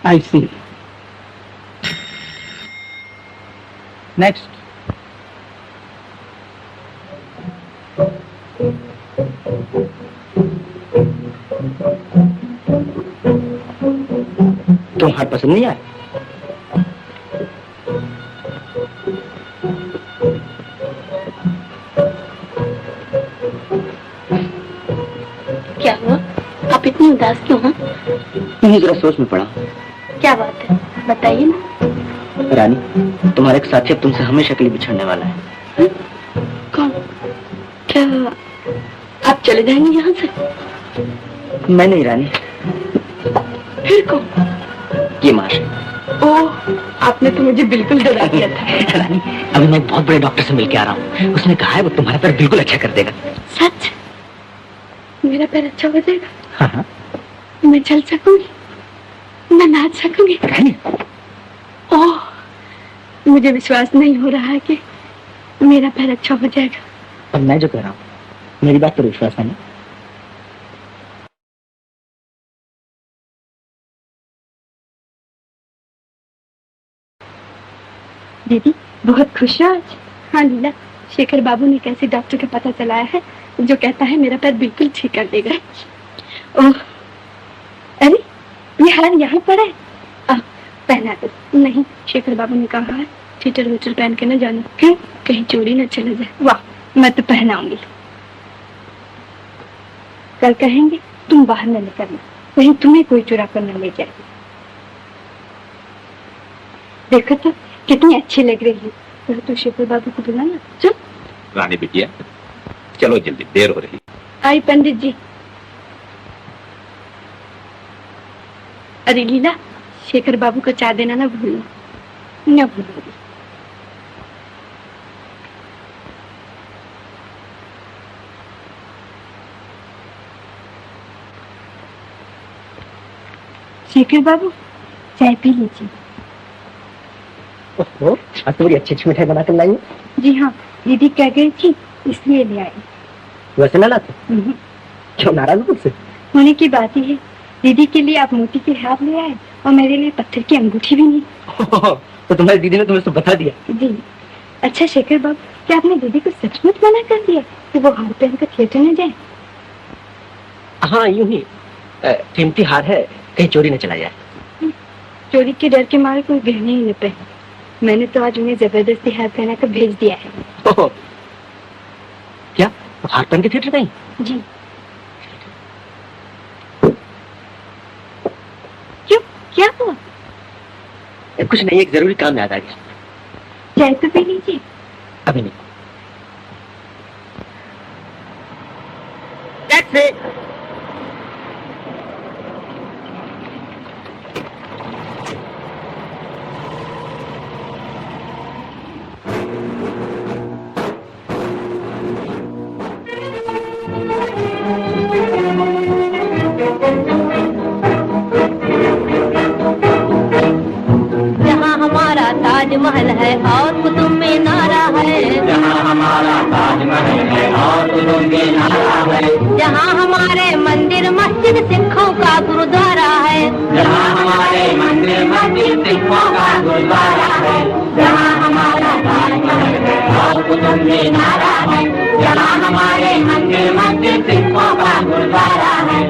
आई सी। नेक्स्ट। तुम हाथ पसंद नहीं आए? क्या हुआ? आप इतनी उदास क्यों हैं? तुम्हें जरा सोच में पड़ा। क्या बात है, बताइए ना। रानी, तुम्हारे एक साथी अब तुमसे हमेशा के लिए बिछड़ने वाला है। कौन? क्या आप चले जाएंगे यहाँ से? मैं नहीं रानी। फिर कौन? ये माश। ओह, आपने तो मुझे बिल्कुल डरा दिया था। रानी, अभी मैं एक बहुत बड़े डॉक्टर से मिल के आ रहा हूँ। उसने कहा है वो तुम्हारा पैर बिल्कुल अच्छा कर देगा। सच? मेरा पैर अच्छा हो जाएगा? हाँ हाँ। मैं चल सकूंगी, मैं नाच सकूंगी। रानी, ओह, मुझे विश्वास नहीं हो रहा है कि मेरा पैर अच्छा हो जाएगा। अब मैं जो कह रहा हूँ, मेरी बात पर विश्वास है ना? दीदी बहुत खुश हो आज। हाँ लीला, शेखर बाबू ने कैसे डॉक्टर का पता चलाया है जो कहता है मेरा पैर बिल्कुल ठीक कर देगा। ओह, अरे ये हार यहाँ पड़ा है, पहना दो। नहीं, शेखर बाबू ने कहा है थीटर वीटर पहन के न जाना। क्यों? कहीं चोरी न चले जाए। वाह, मैं तो पहनाऊंगी। कल कहेंगे तुम बाहर न निकलना, कहीं तुम्हें कोई चुरा कर न ले जाए। देखो तो कितनी अच्छी लग रही है। तो शेखर बाबू को बुलाना। चल रानी बिटिया, चलो जल्दी, देर हो रही। आई पंडित जी। अरे लीला, शेखर बाबू को चाय देना ना भूलना। न भूलूंगी। शेखर बाबू, चाय पी लीजिए। ओहो, आज तो बड़ी अच्छी मिठाई बनाकर लाई है। जी हाँ, दीदी कह गई थी इसलिए ले आई। वैसे ना लाते? क्यों, नाराज हो मुझसे? होने की बात ही है। दीदी के लिए आप मोती के हार ले आए और मेरे लिए पत्थर की अंगूठी भी नहीं। तो तुम्हारी दीदी ने तुम्हें सब बता दिया? जी। अच्छा शेखर बाबू, क्या आपने दीदी को सचमुच मना कर दिया कि वो हार पहनकर थिएटर न जाए? हाँ, यूं ही कीमती हार है, कहीं चोरी न चला जाए। चोरी के डर के मारे कोई गहने ही न पहने। मैंने तो आज उन्हें जबरदस्ती हार पहना कर भेज दिया है। क्या? तो हार पहन के थिएटर गई? जी। क्यों, क्या हुआ? कुछ नहीं, एक जरूरी काम याद आ गया। चाय तो पी लीजिए। अभी नहीं। टैक्सी। ताजमहल है और कुतुब मीनारा है। जहाँ हमारा ताजमहल है और कुतुब मीनारा है। जहाँ हमारे मंदिर मस्जिद सिखों का गुरुद्वारा है। जहाँ हमारे मंदिर मस्जिद सिखों का गुरुद्वारा है। जहाँ हमारा ताजमहल है और कुतुब मीनारा है। जहाँ हमारे मंदिर मस्जिद सिखों का गुरुद्वारा है।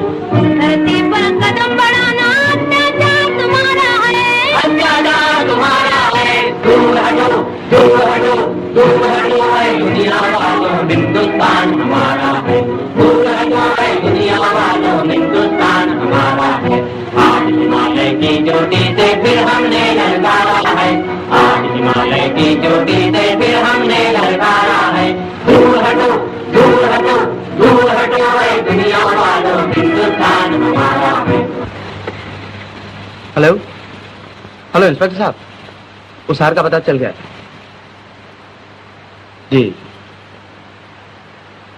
धरती पर कदम बढ़ाना अत्याचार तुम्हारा है। अत्याचार तुम्हारा है। दूर हटो, दूर हटो, दूर हटो है दुनिया वालों, हिंदुस्तान हमारा है। दूर हटो है दुनिया वालों, हिंदुस्तान हमारा है। आज हिमालय की चोटी से फिर हमने ललकारा है। आज हिमालय की चोटी से फिर हमने ललकारा है। दूर हटो, दूर हटो, दूर हटो है दुनिया वालों, हिंदुस्तान हमारा है। हेलो हेलो इंस्पेक्टर साहब, उस हार का पता चल गया? जी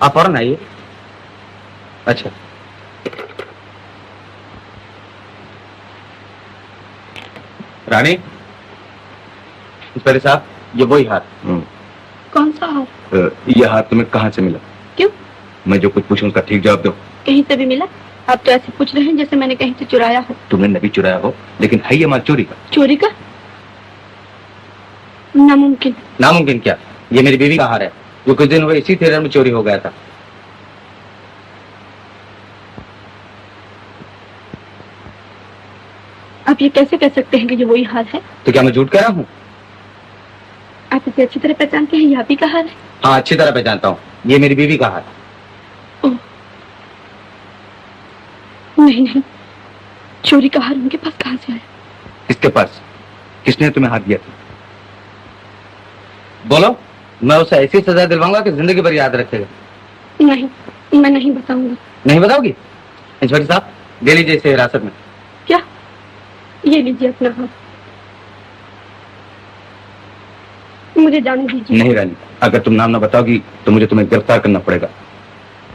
आप फौरन आइए। अच्छा, रानी, इंस्पेक्टर साहब, ये वही हाथ। कौन सा हार? ये हाथ तुम्हें कहाँ से मिला? क्यों? मैं जो कुछ पूछूं उसका ठीक जवाब दो। कहीं से भी मिला? आप तो ऐसे पूछ रहे हैं जैसे मैंने कहीं से चुराया हो। तुमने नहीं चुराया हो, लेकिन है ये माल चोरी का। चोरी का? नामुमकिन। नामुमकिन क्या? ये मेरी बीवी का हार है, जो कुछ दिन हुए इसी थिएटर में चोरी हो गया था। आप ये कैसे कह सकते हैं कि ये वही हार है? तो क्या मैं झूठ कह रहा हूँ? आप इसे अच्छी तरह पहचानते हैं, ये आप ही का हार है? हाँ, अच्छी तरह पहचानता हूँ, ये मेरी बीवी का हार। नहीं नहीं, चोरी का हार उनके पास कहाँ से आया? किसके पास? किसने तुम्हें हाथ दिया था? बोलो, मैं उसे ऐसी सजा दिलवाऊंगा कि जिंदगी भर याद रखेगा। नहीं, मैं नहीं बताऊंगा। नहीं बताओगी? इंस्पेक्टर साहब, ले लीजिए इसे हिरासत में। क्या? ये लीजिए अपना हाथ, मुझे जाने दीजिए। नहीं रानी, अगर तुम नाम ना बताओगी तो मुझे तुम्हें गिरफ्तार करना पड़ेगा।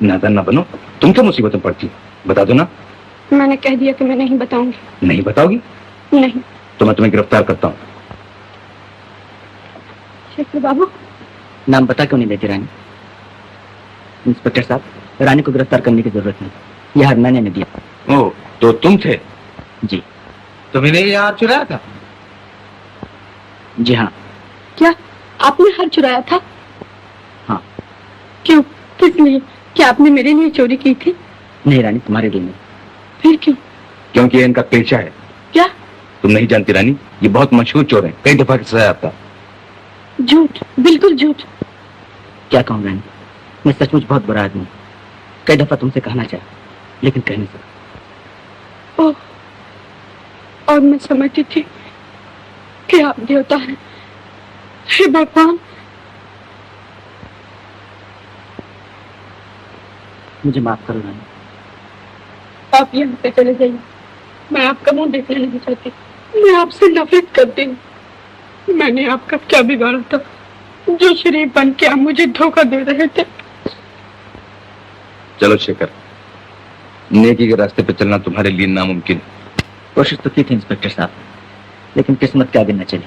नादान ना बनो, तुम क्या मुसीबत में पड़ती हो? बता दो ना। मैंने कह दिया कि मैं नहीं बताऊंगी। नहीं बताओगी नहीं। तो मैं तुम्हें गिरफ्तार करता हूँ। शेखर बाबू, नाम बता क्यों नहीं देती रानी? इंस्पेक्टर साहब, रानी को गिरफ्तार करने की जरूरत नहीं, यह हार मैंने दिया। ओ, तो तुम थे? जी। तुमने ये हार चुराया था? जी हाँ। क्या आपने हार चुराया था? हाँ। क्यों? किस लिए? क्या आपने मेरे लिए चोरी की थी? नहीं रानी, तुम्हारे लिए नहीं। फिर क्यों? क्योंकि ये इनका पेशा है। क्या? तुम नहीं जानती रानी, ये बहुत मशहूर चोर हैं, कई दफा की सजा आपका। झूठ, बिल्कुल झूठ। क्या कहूँ रानी, मैं सचमुच बहुत बुरा आदमी हूँ। कई दफा तुमसे कहना चाहा, लेकिन कह नहीं सका। ओह, और मैं समझती थी कि आप देवता हैं। हे भगवान, मुझे माफ करो रानी। आप यहाँ से चले जाइए, मैं आपका मुंह देखना नहीं चाहती। मैं आपसे नफरत करती हूँ। मैंने आपका क्या बिगाड़ा था जो शरीफ बन के आप मुझे धोखा दे रहे थे? चलो शेखर, नेकी के रास्ते पे चलना तुम्हारे लिए नामुमकिन। कोशिश तो की थी इंस्पेक्टर साहब, लेकिन किस्मत के आगे न चली।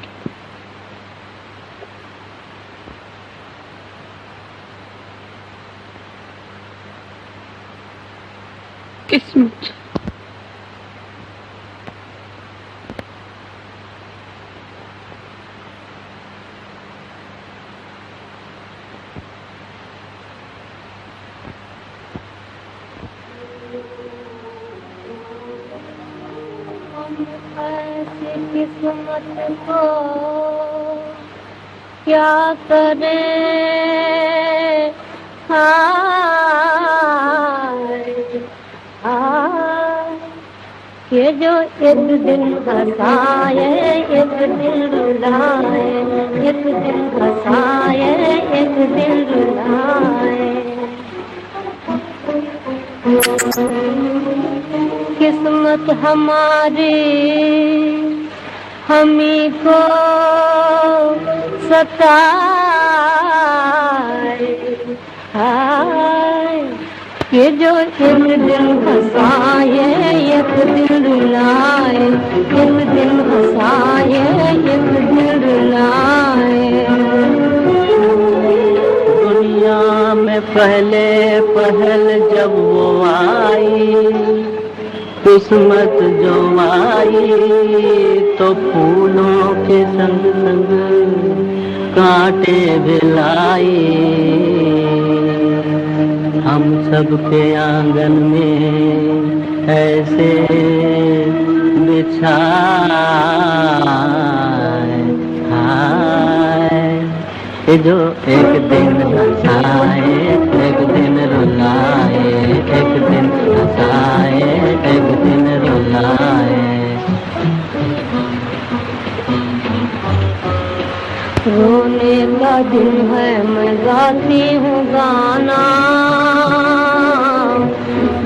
किस्मत? किस्मत को क्या करें, हाय हाय, ये जो एक दिन हंसाए एक दिन रुलाए, एक दिन हंसाए एक दिन रुलाए। किस्मत हमारी हमी को सताए, हाय, ये जो एक दिन हंसाए एक दिन रुलाए, एक दिन हंसाए एक दिन रुलाए। दुनिया में पहले पहल जब वो आई, किस्मत जो आई तो फूलों के संग संग कांटे भी लाई। हम सब के आंगन में ऐसे बिछाए, हाय, ये जो एक दिन हंसाए एक दिन रुलाए, एक दिन हंसाए एक दिन रुलाए। रोने का दिन है मैं गाती हूँ गाना,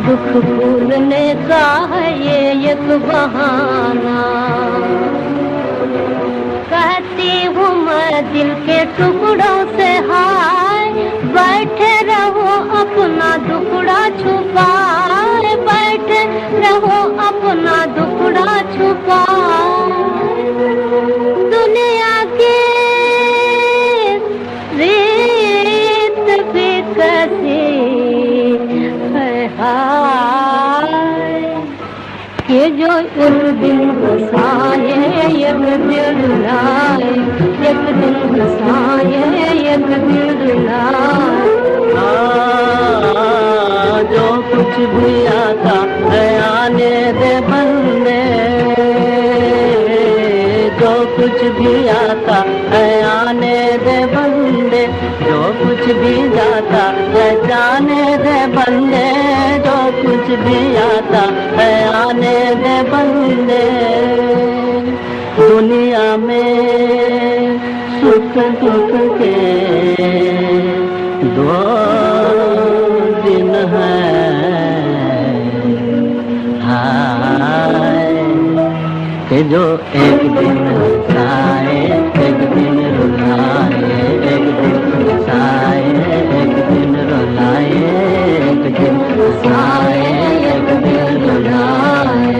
दुख भूलने का है ये एक बहाना। कहती हूँ मैं दिल के टुकड़ों से, हाय, बैठे रहो जो एक दिन हंसाए एक दिन रुलाए, एक दिन हंसाए एक दिन रुलाए। जो कुछ भी आता है आने दे बंदे, जो कुछ भी आता है आने दे बंदे, जो कुछ भी जाता है जाने दे बंदे, जो कुछ भी आता है आने दे बंदे। दुनिया में सुख दुख के दो दिन है, हाय कि जो एक दिन हंसाए एक दिन रुलाए, एक दिन हंसाए एक दिन रुलाए, एक दिन हंसाए एक दिन रुलाए।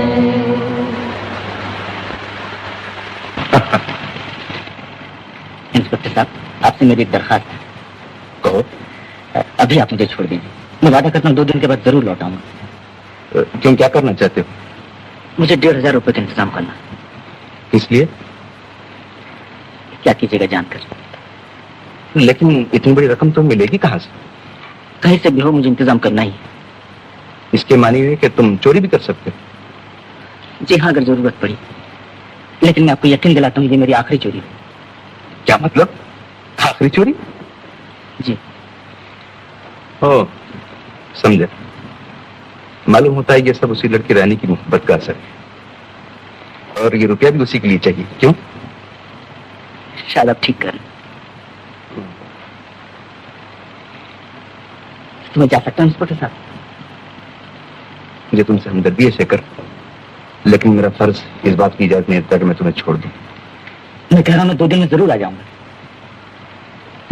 इंस्पेक्टर साहब, आपसे मेरी एक दरखास्त है। कहो। अभी आप मुझे छोड़ दीजिए, मैं वादा करता हूँ 2 दिन के बाद जरूर लौट आऊंगा। क्यों, क्या करना चाहते हो? मुझे 1500 रुपए का इंतजाम करना। इसलिए? क्या कीजिएगा जानकर? लेकिन इतनी बड़ी रकम तो मिलेगी कहाँ से? कहीं से भी हो, मुझे इंतजाम करना ही है। इसके मानी है कि तुम चोरी भी कर सकते हो? जी हाँ, अगर जरूरत पड़ी। लेकिन मैं आपको यकीन दिलाता हूँ ये मेरी आखिरी चोरी है। क्या मतलब? आखिरी चोरी? जी। ओ, समझे। मालूम होता है ये सब उसी लड़की रानी की मोहब्बत का असर है, और ये रुपया भी उसी के लिए चाहिए। क्यों? शायद आप ठीक कर। तो मैं जा सकता हूँ इंस्पेक्टर साहब? मुझे तुमसे हमदर्दी है शेखर, लेकिन मेरा फर्ज इस बात की इजाजत नहीं देता कि मैं तुम्हें छोड़ दूं। मैं कह रहा हूँ मैं 2 दिन में जरूर आ जाऊंगा।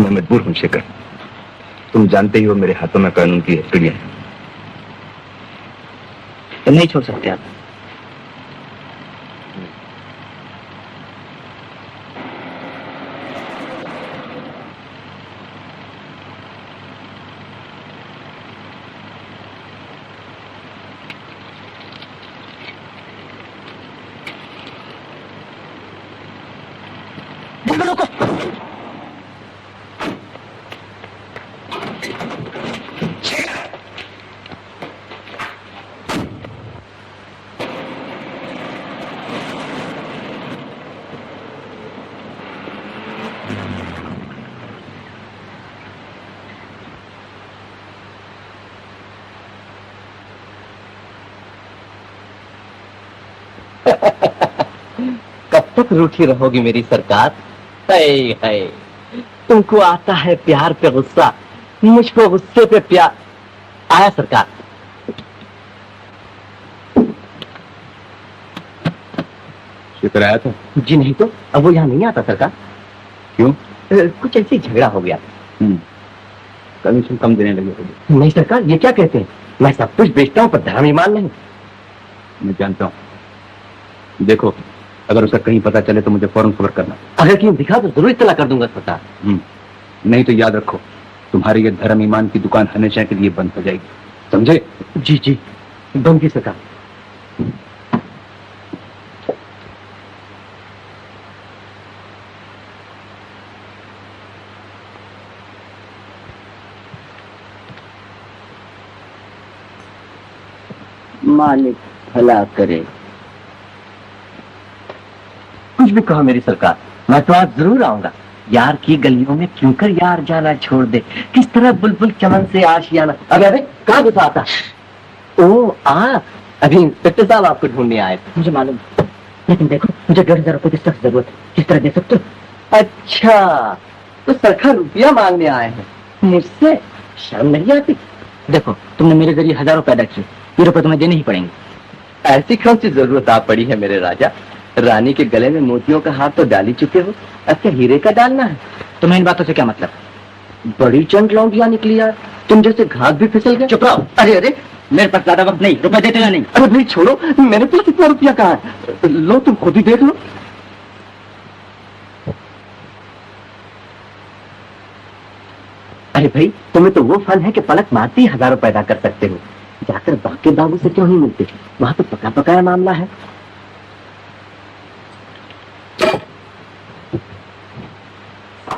मैं मजबूर हूं शेखर, तुम जानते ही हो मेरे हाथों में कानून की हथकड़ियां हैं। तो नहीं छोड़ सकते आप? कब तक रूठी रहोगी मेरी सरकार? है तुमको आता है प्यार पे गुस्सा, मुझको गुस्से पे प्यार। आया सरकार। शेखर आया था? जी नहीं तो अब वो यहाँ नहीं आता सरकार। क्यों? कुछ ऐसे ही झगड़ा हो गया। कमीशन कम देने लगे होगे। नहीं सरकार, ये क्या कहते हैं? मैं सब कुछ बेचता हूँ पर धर्म ईमान नहीं। मैं जानता हूँ। देखो, अगर उसे कहीं पता चले तो मुझे फौरन खबर करना। अगर कहीं दिखा तो जरूर इत्तला कर दूंगा सरकार। नहीं तो याद रखो, तुम्हारी ये धर्म ईमान की दुकान हमेशा के लिए बंद हो जाएगी, समझे? जी जी, बंद की सरकार। मालिक भला करे। कुछ भी कहो मेरी सरकार, मैं तो आज जरूर आऊंगा। यार की गलियों में क्यों कर यार जाना छोड़ दे, किस तरह बुलबुल चमन से आशियाना। अबे कहाँ गुस्सा आता? ओ अभी इंस्पेक्टर साहब आपको ढूंढने आए थे। मुझे मालूम, लेकिन देखो मुझे 1500 रुपए की सख्त जरूरत है। किस तरह दे सकते हो? अच्छा, तो सरखा रुपया मांगने आए हैं मुझसे? शर्म नहीं आती? देखो, तुमने मेरे जरिए हजारों पैदा किए, ये रुपए तुम्हें देने ही पड़ेंगे। ऐसी कौन सी जरूरत आ पड़ी है मेरे राजा? रानी के गले में मोतियों का हाथ तो डाल ही चुके हो, अच्छा हीरे का डालना है? तुम्हें इन बातों से क्या मतलब? बड़ी चंड लौंडियां निकली यार, तुम जैसे घास भी फिसल गए। चुप रहो। अरे अरे, मेरे पास ज्यादा वक्त नहीं, रुपए देते या नहीं? अरे भाई छोड़ो, मेरे पास इतना रुपया कहाँ है? लो तुम खुद ही देख लो। अरे भाई, तुम्हें तो वो फन है कि पलक मारते ही हजारों पैदा कर सकते हो। जाकर बाकी बाबू से क्यों नहीं मिलते? वहां तो पका पकाया मामला है।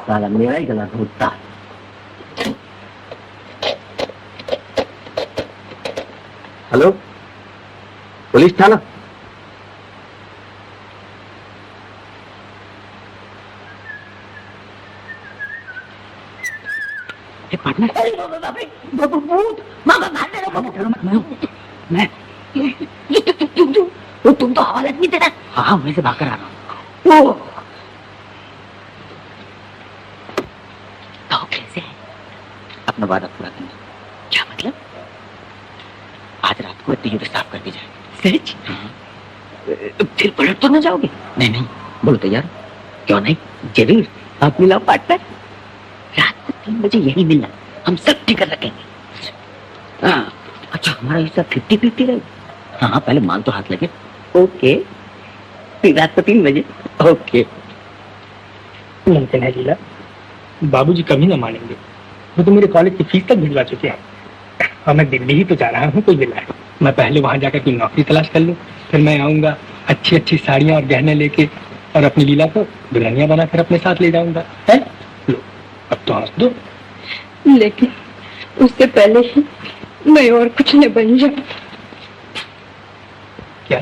साला मेरा ही गला घोटता है। हेलो, पुलिस थाना? पार्टनर, तुम तो हवाला नहीं देना। हाँ, मैं से भागकर आ रहा हूँ। तो कैसे है? अपना वादा पूरा करना। क्या मतलब? आज रात को तिजोरी साफ कर दी जाए। सच? फिर पलट तो ना जाओगे? नहीं नहीं, बोलो तैयार? क्यों नहीं, जरूर। आप मिलाओ पार्टनर, रात को 3 बजे यही मिलना, हम सब टिकट रखेंगे। हाँ, अच्छा हमारा हिस्सा 50-50 रहेगा। हाँ, पहले मान तो हाथ लगे। ओके, फिर रात को 3 बजे। ओके। मुमकिन है लीला, बाबूजी कभी ना मानेंगे। वो तो मेरे कॉलेज की फीस तक भिजवा चुके हैं और मैं दिल्ली ही तो जा रहा हूँ कोई दिलाए। मैं पहले वहां जाकर कोई नौकरी तलाश कर लूँ, फिर मैं आऊंगा अच्छी अच्छी साड़ियाँ और गहने लेके और अपनी लीला को दुल्हनिया बनाकर अपने साथ ले जाऊंगा। है लो, अब तो हंस दो। लेकिन उससे पहले ही मैं और कुछ न बन जाऊं। क्या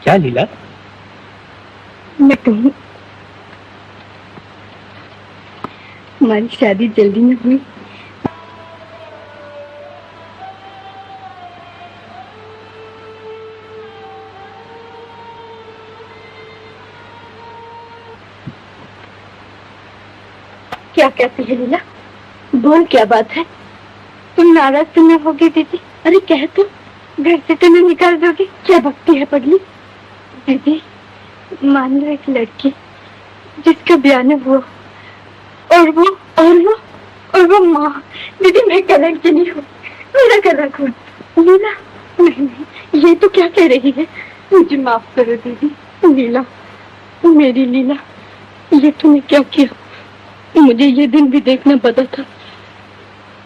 क्या लीला? मैं कहूँ हमारी शादी जल्दी में हुई। क्या कहती है लीला? बोल, क्या बात है? तुम नाराज तो न होगी दीदी? अरे कह तो, घर से तुम्हें निकाल दोगी? क्या भक्ति है पगली? दीदी, मान लो एक लड़की जिसका ब्याह न हुआ और वो माँ। दीदी मैं कलंक नहीं हूँ, मेरा गला घोट। लीला, नहीं, ये तो क्या कह रही है? मुझे माफ करो दीदी। लीला, मेरी लीला, ये तूने क्या किया? मुझे ये दिन भी देखना पता था।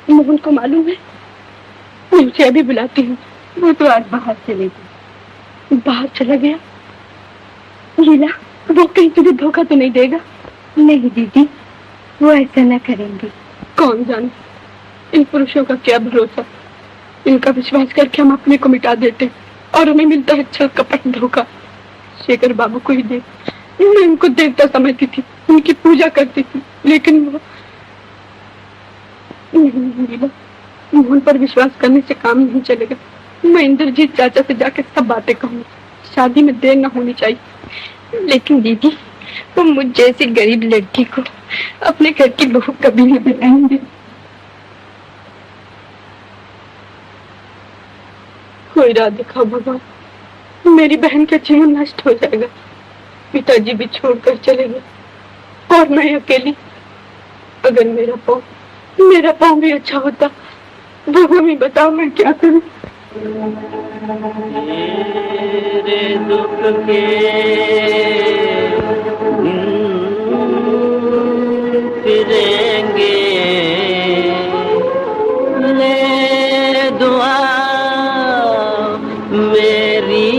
मोहन को मालूम है? मैं उसे अभी बुलाती हूँ। वो तो आज बाहर चले गए। बाहर चला गया? लीला, वो कहीं तुझे धोखा तो नहीं देगा? नहीं दीदी, वो ऐसा न करेंगे। कौन जाने, इन पुरुषों का क्या भरोसा। इनका विश्वास करके हम अपने को मिटा देते और हमें मिलता है अच्छा कपट धोखा। शेखर बाबू को ही देख, मैं इनको देवता समझती थी, उनकी पूजा करती थी, लेकिन वो नहीं लीला, मोहन पर विश्वास करने से काम नहीं चलेगा। मैं इंद्रजीत चाचा से जाकर सब बातें कहूँगी। शादी में देर न होनी चाहिए। लेकिन दीदी, वो मुझ जैसी गरीब लड़की को अपने घर की बहू कभी नहीं बनाएंगे। कोई राह दिखाओ भगवान, मेरी बहन का जीवन नष्ट हो जाएगा। पिताजी भी छोड़कर चले गए और मैं अकेली। अगर मेरा पाँव भी अच्छा होता, भगवान ही बताओ मैं क्या करूं। मेरे दुख के फिरेंगे, ले दुआ मेरी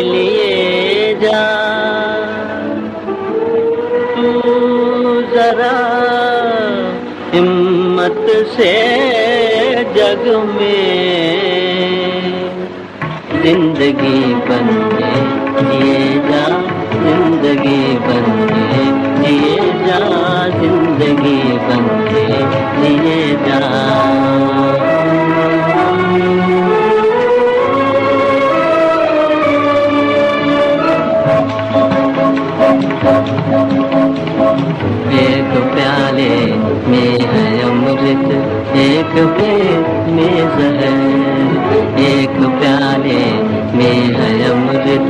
लिए जा। तू जरा हिम्मत से जग में जिंदगी बन के जिए जा, जिंदगी बन के जिए जा, जिंदगी बन के जिए जा। एक प्याले में है अमृत, एक पेट में जहर। एक प्याले में है अमृत,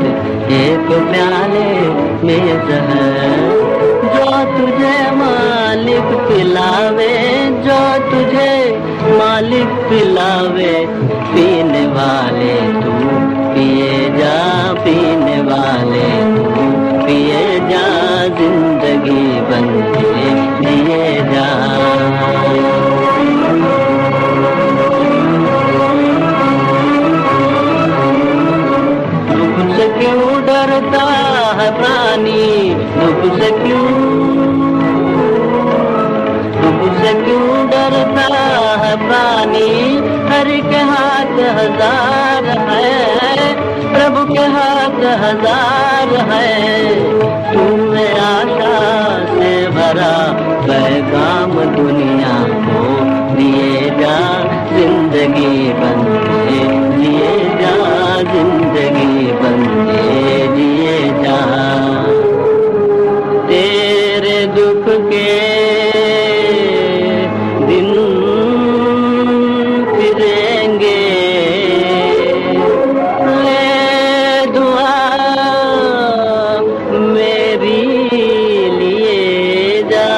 एक प्याले में जहर। जो तुझे मालिक पिलावे, जो तुझे मालिक पिलावे, पीने वाले तू पिए जा, पीने वाले तू पिए जा, जिंदगी बन के जिए जा। क्यों डरता है प्राणी, हरि के हाथ हजार है, प्रभु के हाथ हजार है। तूने आशा से भरा पैगाम दुनिया को दिए जा, जिंदगी बंदे दिए जा, जिंदगी बंदे दिए जा। तेरे दुख के दिन फिरेंगे, ले दुआ मेरी लिए जा।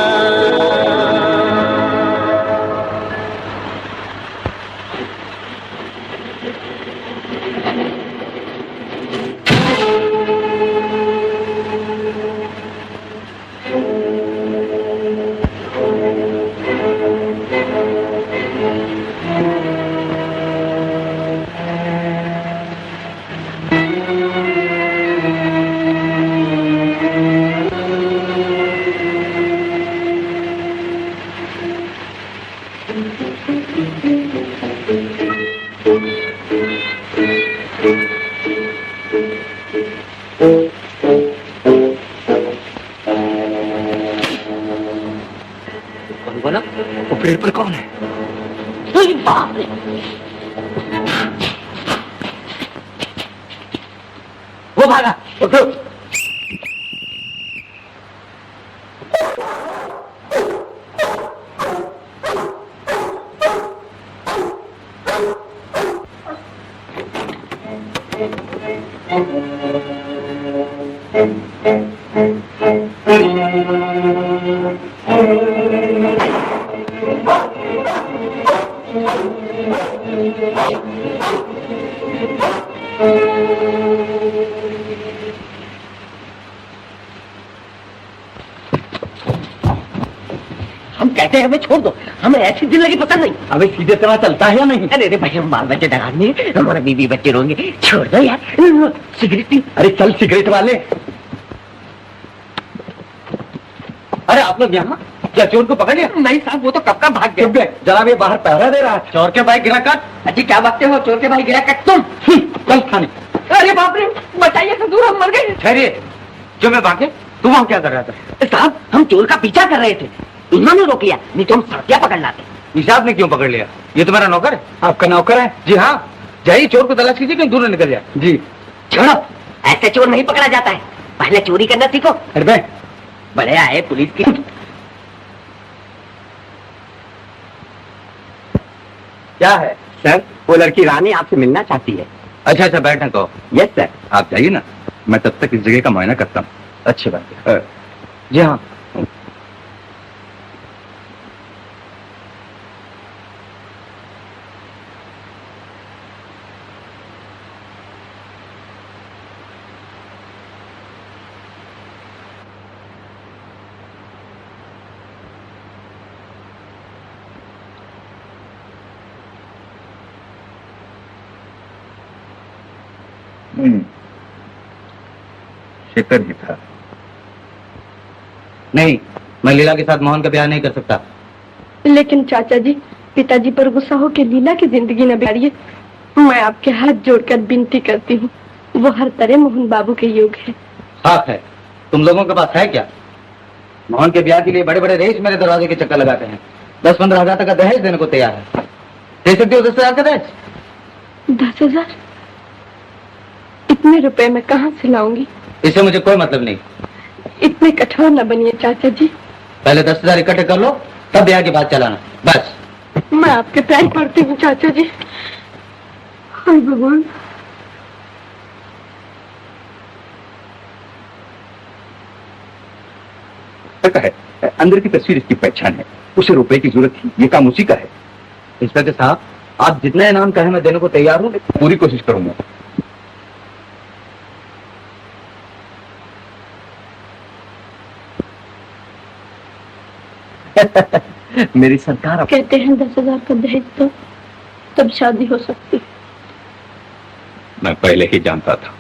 कौन बोला? वो पेड़ पर कौन है? अरे बाप रे, वो भागा। हम कहते हैं हमें छोड़ दो, हमें ऐसी जिंदगी पसंद नहीं। अबे सीधे तरह चलता है या नहीं? अरे भाई, हम बाल बच्चे डराने, हमारा बीवी बच्चे रोंगे, छोड़ दो यार। Cigarette P. अरे चल सिगरेट वाले। अरे आप लोग यहाँ क्या चोर को पकड़ लिया? नहीं साहब, वो तो कब का भाग चुप गया। बे, जनाब ये बाहर पहरा दे रहा है। चोर के भाई गिरा काट। अजी क्या बातें हो, चोर के भाई गिरा कट तुम। चल थाने। अरे बाप रे, बताइए तो दूर, हम मर गए। ठहरिए, जो मैं भागे तू वहाँ क्या कर रहा था? साहब, हम चोर का पीछा कर रहे थे, इन्होंने रोक लिया, नहीं तो हम सड़किया पकड़ लाते। निशाब ने क्यों पकड़ लिया? ये तुम्हारा नौकर है? आपका नौकर है? जी हाँ। जाइए चोर को तलाश कीजिए, कहीं दूर न निकल जाए। जी। छोड़ो, ऐसे चोर नहीं पकड़ा जाता है, पहले चोरी करना सीखो। अरे बे, बड़े आए पुलिस की। क्या है सर? वो लड़की रानी आपसे मिलना चाहती है। अच्छा अच्छा, बैठना कहो। Yes sir. आप जाइए ना, मैं तब तक इस जगह का मुआयना करता हूँ। अच्छी बात है। जी हाँ। शेखर ही था। नहीं, मैं लीला के साथ मोहन का ब्याह नहीं कर सकता। लेकिन चाचा जी, पिताजी पर गुस्सा हो के लीला की जिंदगी न बिगाड़िए। मैं आपके हाथ जोड़कर विनती करती हूँ, वो हर तरह मोहन बाबू के योग है। साफ है। तुम लोगों के पास है क्या? मोहन के ब्याह के लिए बड़े बड़े रेस मेरे दरवाजे के चक्कर लगाते हैं। 10-15 हजार तक का दहेज देने को तैयार है। दे सकते हो 10,000 का दहेज? 10,000? इतने रुपए मैं कहाँ से लाऊंगी? इससे मुझे कोई मतलब नहीं। इतने कठोर न बनिए चाचा जी। पहले 10,000 इकट्ठे कर लो, तब ब्याह की बात चलाना। बस। मैं आपके पैर पड़ती हूँ चाचा जी। हाय भगवान। पता है, अंदर की तस्वीर इसकी पहचान है। उसे रुपए की जरूरत थी, ये काम उसी का है। इंस्पेक्टर साहब, आप जितने इनाम कहे मैं देने को तैयार हूँ। पूरी कोशिश करूंगा। मेरी सरकार। कहते हैं 10,000 का दहेज तो तब शादी हो सकती। मैं पहले ही जानता था,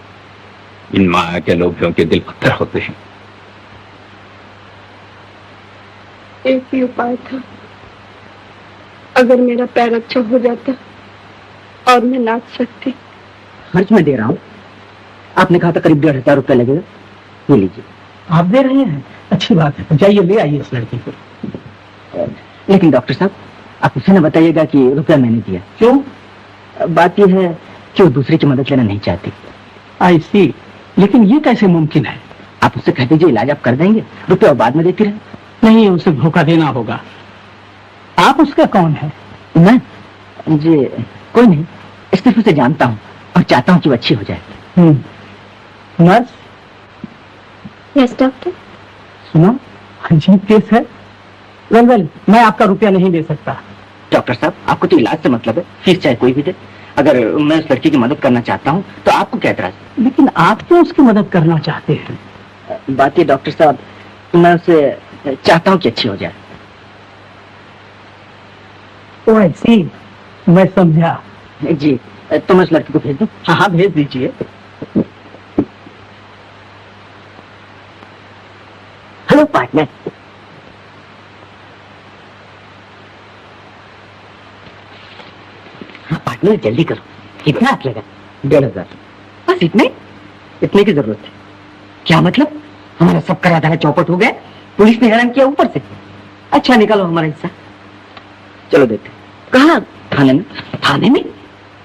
इन माया के लोभियों के दिल पत्थर होते हैं। एक ही उपाय था, अगर मेरा पैर अच्छा हो जाता और मैं नाच सकती। खर्च मैं दे रहा हूँ, आपने कहा था करीब 1,500 रुपया लगेगा, ये लीजिए। आप दे रहे हैं, अच्छी बात है, जाइए ले आइए उस लड़की को। लेकिन डॉक्टर साहब, आप उसे न बताइएगा कि रुपया मैंने दिया। क्यों? बात यह है कि वो दूसरे की मदद लेना नहीं चाहती। आई सी, लेकिन ये कैसे मुमकिन है? आप उससे कह दीजिए इलाज आप कर देंगे, रुपया बाद में देती रहे। नहीं, उसे धोखा देना होगा। आप उसका कौन है? मैं जी कोई नहीं, सिर्फ उसे जानता हूँ और चाहता हूँ कि वो अच्छी हो जाए। नर्स? Yes doctor. सुनो, अजीब केस है। वेल, मैं आपका रुपया नहीं दे सकता। डॉक्टर साहब, आपको तो इलाज से मतलब है, फीस चाहे कोई भी दे। अगर मैं उस लड़की की मदद करना चाहता हूँ तो आपको क्या एतराज? लेकिन आप क्यों उसकी मदद करना चाहते हैं? बात ये डॉक्टर साहब, मैं उसे चाहता हूँ कि अच्छी हो जाए। ओ आई सी, मैं समझा। जी, तो मैं उस लड़की को भेज दूँ? हाँ हाँ, भेज दीजिए। Hello partner. हाँ पार्टनर, जल्दी करो। कितना हाथ लगा? 1,500। बस इतने की जरूरत है। क्या मतलब? हमारा सब करा था चौपट हो गया, पुलिस ने हैरान किया ऊपर से। अच्छा निकालो हमारा हिस्सा। चलो देते। कहाँ? थाने में। थाने में?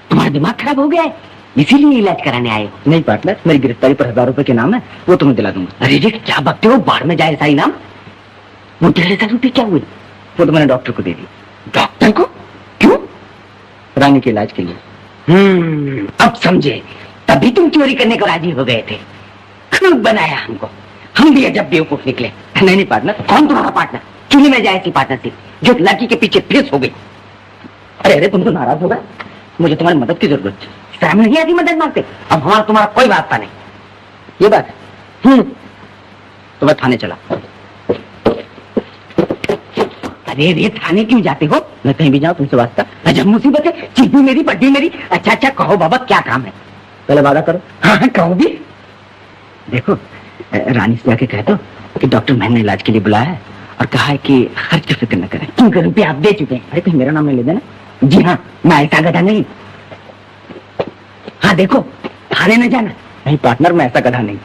तुम्हारा दिमाग खराब हो गया है, इसीलिए इलाज कराने आए हो? नहीं पार्टनर, मेरी गिरफ्तारी पर 1,000 रुपए के नाम है, वो तुम्हें दिला दूंगा। अरे जी, क्या बकते हो, बाढ़ में जाए ऐसा इनाम। वो 1,500 रुपए क्या हुए? वो तो मैंने डॉक्टर को दे दी। डॉक्टर को? क्यों? रानी के इलाज के लिए। अब समझे, तभी तुम चोरी करने को राजी हो गए थे। खूब बनाया हमको, हम भी अजब बेवकूफ निकले। नहीं पार्टनर। कौन तुम्हारा पार्टनर? चुनी में जाए ऐसी पार्टनरशिप जो लड़की के पीछे फेस हो गई। अरे तुम तो नाराज हो गए, मुझे तुम्हारी मदद की जरूरत है। शर्म नहीं आती मदद मांगते? अब हमारा तुम्हारा कोई वास्ता नहीं, ये बात है। तो मैं थाने चला। अरे रे, थाने क्यों जाते हो? मैं कहीं भी जाऊं तुमसे वास्ता? अजब मुसीबत है, चीज भी मेरी, बड्डी मेरी। अच्छा कहो बाबा, क्या काम है? पहले वादा करो। हाँ कहो भी। देखो, रानी से जाके कह दो कि डॉक्टर मैंने इलाज के लिए बुलाया है और कहा है कि खर्च की फिक्र न करें, क्योंकि रुपया आप दे चुके हैं। अरे कहीं मेरा नाम नहीं ले देना। जी हाँ, मैं ऐसा गधा नहीं। हाँ देखो, थाने न जाना। नहीं पार्टनर, मैं ऐसा गधा नहीं।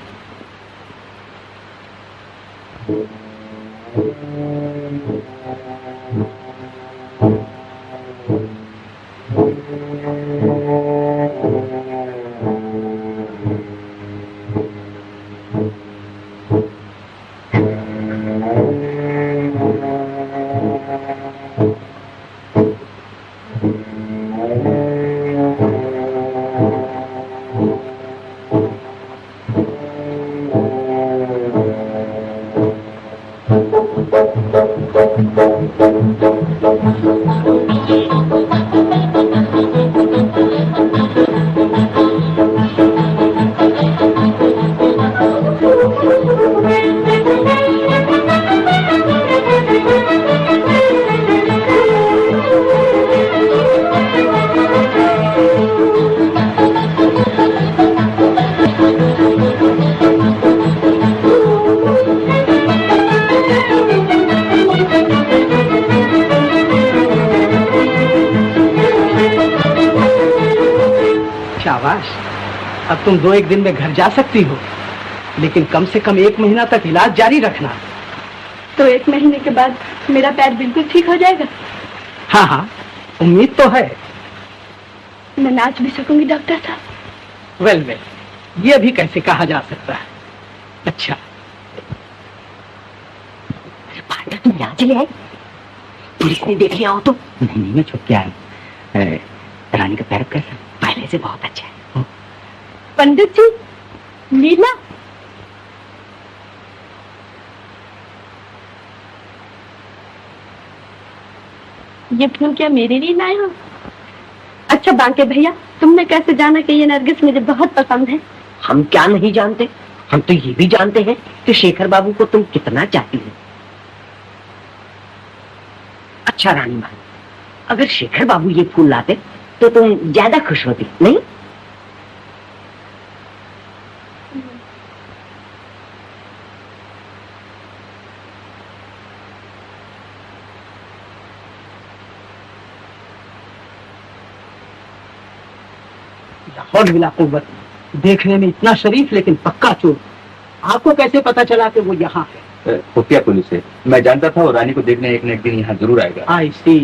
शाबाश, अब तुम 2-1 दिन में घर जा सकती हो, लेकिन कम से कम 1 महीना तक इलाज जारी रखना। तो 1 महीने के बाद मेरा पैर बिल्कुल ठीक हो जाएगा? हाँ हाँ, उम्मीद तो है। मैं नाच भी सकूंगी डॉक्टर साहब? वेल, ये भी कैसे कहा जा सकता है। अच्छा, पार्टनर तुम यहाँ चले आए? पुलिस ने देख लिया हो तो? नहीं, मैं छुप के आया। रानी का पैर कैसा? पहले से बहुत अच्छा है। पंडित जी, लीला। ये फूल क्या मेरे लिए लाए हो? अच्छा बांके भैया, तुमने कैसे जाना कि ये नरगिस मुझे बहुत पसंद है? हम क्या नहीं जानते, हम तो ये भी जानते हैं कि शेखर बाबू को तुम कितना चाहती हो। अच्छा रानी माँ, अगर शेखर बाबू ये फूल लाते तो तुम ज्यादा खुश होती, नहीं? हौल मिला कुव्वत, देखने में इतना शरीफ लेकिन पक्का चोर। आपको कैसे पता चला कि वो यहाँ है? खुफिया पुलिस है, मैं जानता था वो रानी को देखने एक न एक दिन यहाँ जरूर आएगा। आई सी,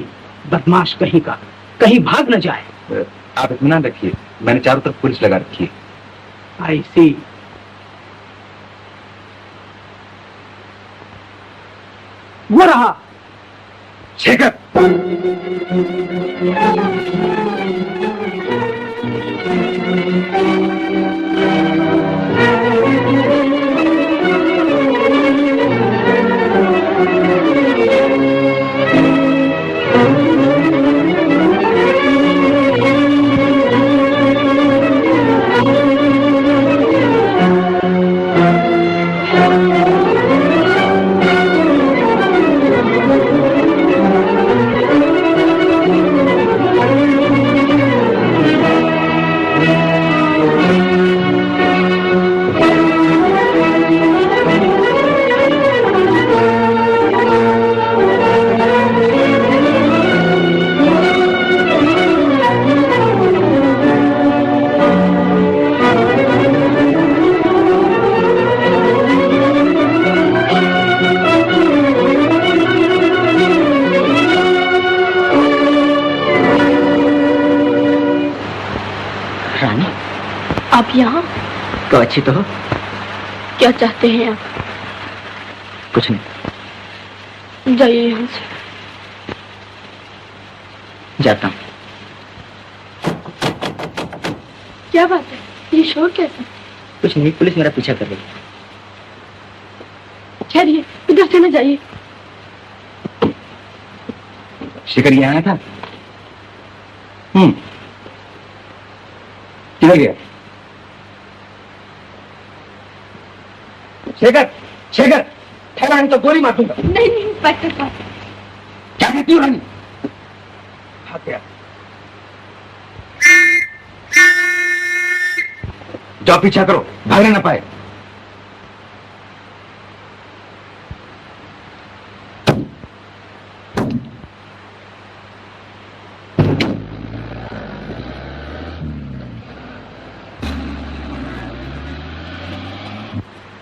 बदमाश कहीं का, कहीं भाग न जाए। आप इत्मीनान रखिए, मैंने चारों तरफ पुलिस लगा रखी है। आई सी। वो रहा शेखर। आप यहाँ? तो अच्छी तो हो। क्या चाहते हैं आप? कुछ नहीं, जाइए यहाँ से। जाता हूँ। क्या बात है, ये शोर कैसा? कुछ नहीं, पुलिस मेरा पीछा कर रही है। ठहरिए, इधर से न जाइए। शेखर यहाँ आया था? किधर गया? शेखर, शेखर, ठहरा नहीं तो गोली मार दूंगा। नहीं नहीं इंस्पेक्टर साहब। क्या कहती हो रानी? हाथ गया। जाओ पीछा करो, भागने ना पाए।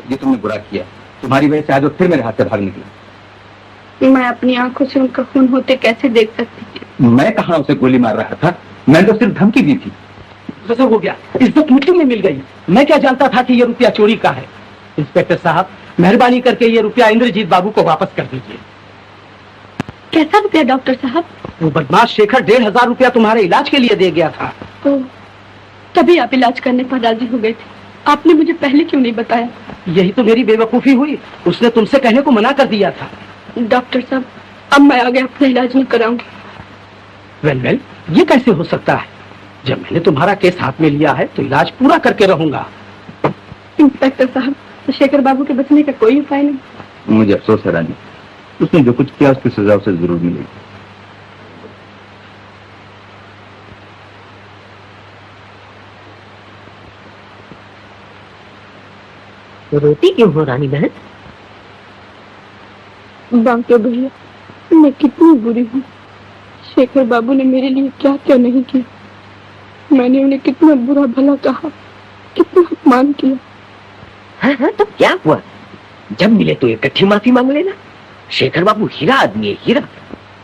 ये तुमने बुरा किया, तुम्हारी वजह से आज वो फिर मेरे हाथ से भाग निकला। मैं अपनी आंखों से उनका खून होते कैसे देख सकती थी? मैं कहाँ उसे गोली मार रहा था, मैंने तो सिर्फ धमकी दी थी। गजब हो गया, इज्जत मिट्टी में मिल गई। मैं क्या जानता था कि ये रुपया चोरी का है। इंस्पेक्टर साहब, मेहरबानी करके ये रुपया इंद्रजीत बाबू को वापस कर दीजिए। कैसा रुपया डॉक्टर साहब? वो बदमाश शेखर 1500 रुपया तुम्हारे इलाज के लिए दे गया था। तो तभी आप इलाज करने पर राजी हो गए थे। आपने मुझे पहले क्यों नहीं बताया? यही तो मेरी बेवकूफी हुई, उसने तुमसे कहने को मना कर दिया था। डॉक्टर साहब, अब मैं आगे अपना इलाज नहीं कराऊंगी। वेल, ये कैसे हो सकता है? जब मैंने तुम्हारा केस हाथ में लिया है तो इलाज पूरा करके रहूंगा। इंस्पेक्टर साहब, तो शेखर बाबू के बचने का कोई उपाय नहीं? मुझे अफसोस है रानी, उसने जो कुछ किया उसकी सजा उसे जरूर मिलेगी। तो रोती क्यों हो रानी बहन? बांके भैया, मैं कितनी बुरी हूँ। शेखर बाबू ने मेरे लिए क्या क्या नहीं किया। मैंने उन्हें कितना बुरा भला कहा, कितना अपमान किया। हाँ, तो क्या हुआ? जब मिले तो इकट्ठी माफी मांग लेना। शेखर बाबू हीरा आदमी है, हीरा।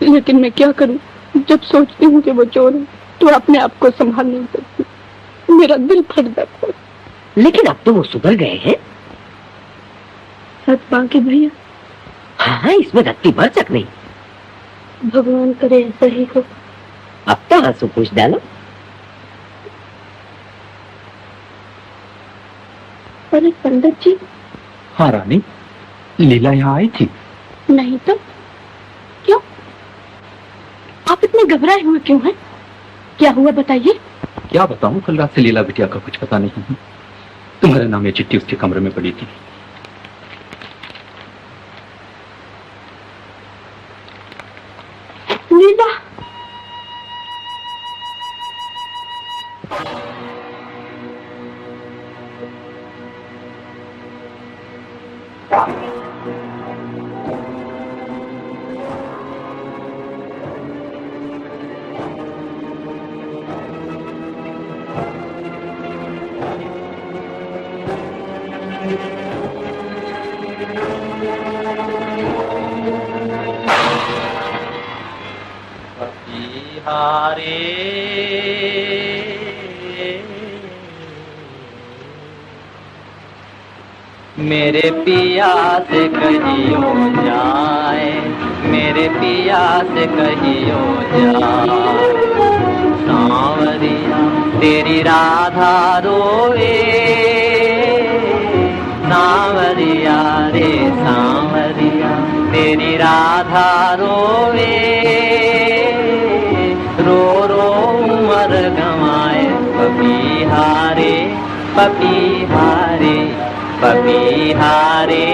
लेकिन मैं क्या करूं? जब सोचती हूँ कि वो चोर है तो अपने आप को संभाल नहीं सकती। मेरा दिल फट जाता है। लेकिन अब तो वो सुधर गए हैं। सच बांके भैया? हाँ, इसमें रत्ती भरचक नहीं। भगवान करे ऐसा ही हो। अब तो आंसू पूछ डालो। अरे पंडित जी। हाँ रानी, लीला यहाँ आई थी? नहीं तो क्यों? आप इतने घबराए हुए क्यों हैं? क्या हुआ बताइए। क्या बताऊं, कल रात से लीला बिटिया का कुछ पता नहीं है। तुम्हारे नाम ये चिट्ठी उसके कमरे में पड़ी थी। लीला, हारे मेरे पिया से कहियो जाए, मेरे पिया से कहियो जाए। सांवरिया तेरी राधा रोए, सांवरिया रे सांवरिया तेरी राधा रोए। रो रो उमर गंवाए पपीहारे, पपीहारे पपीहारे।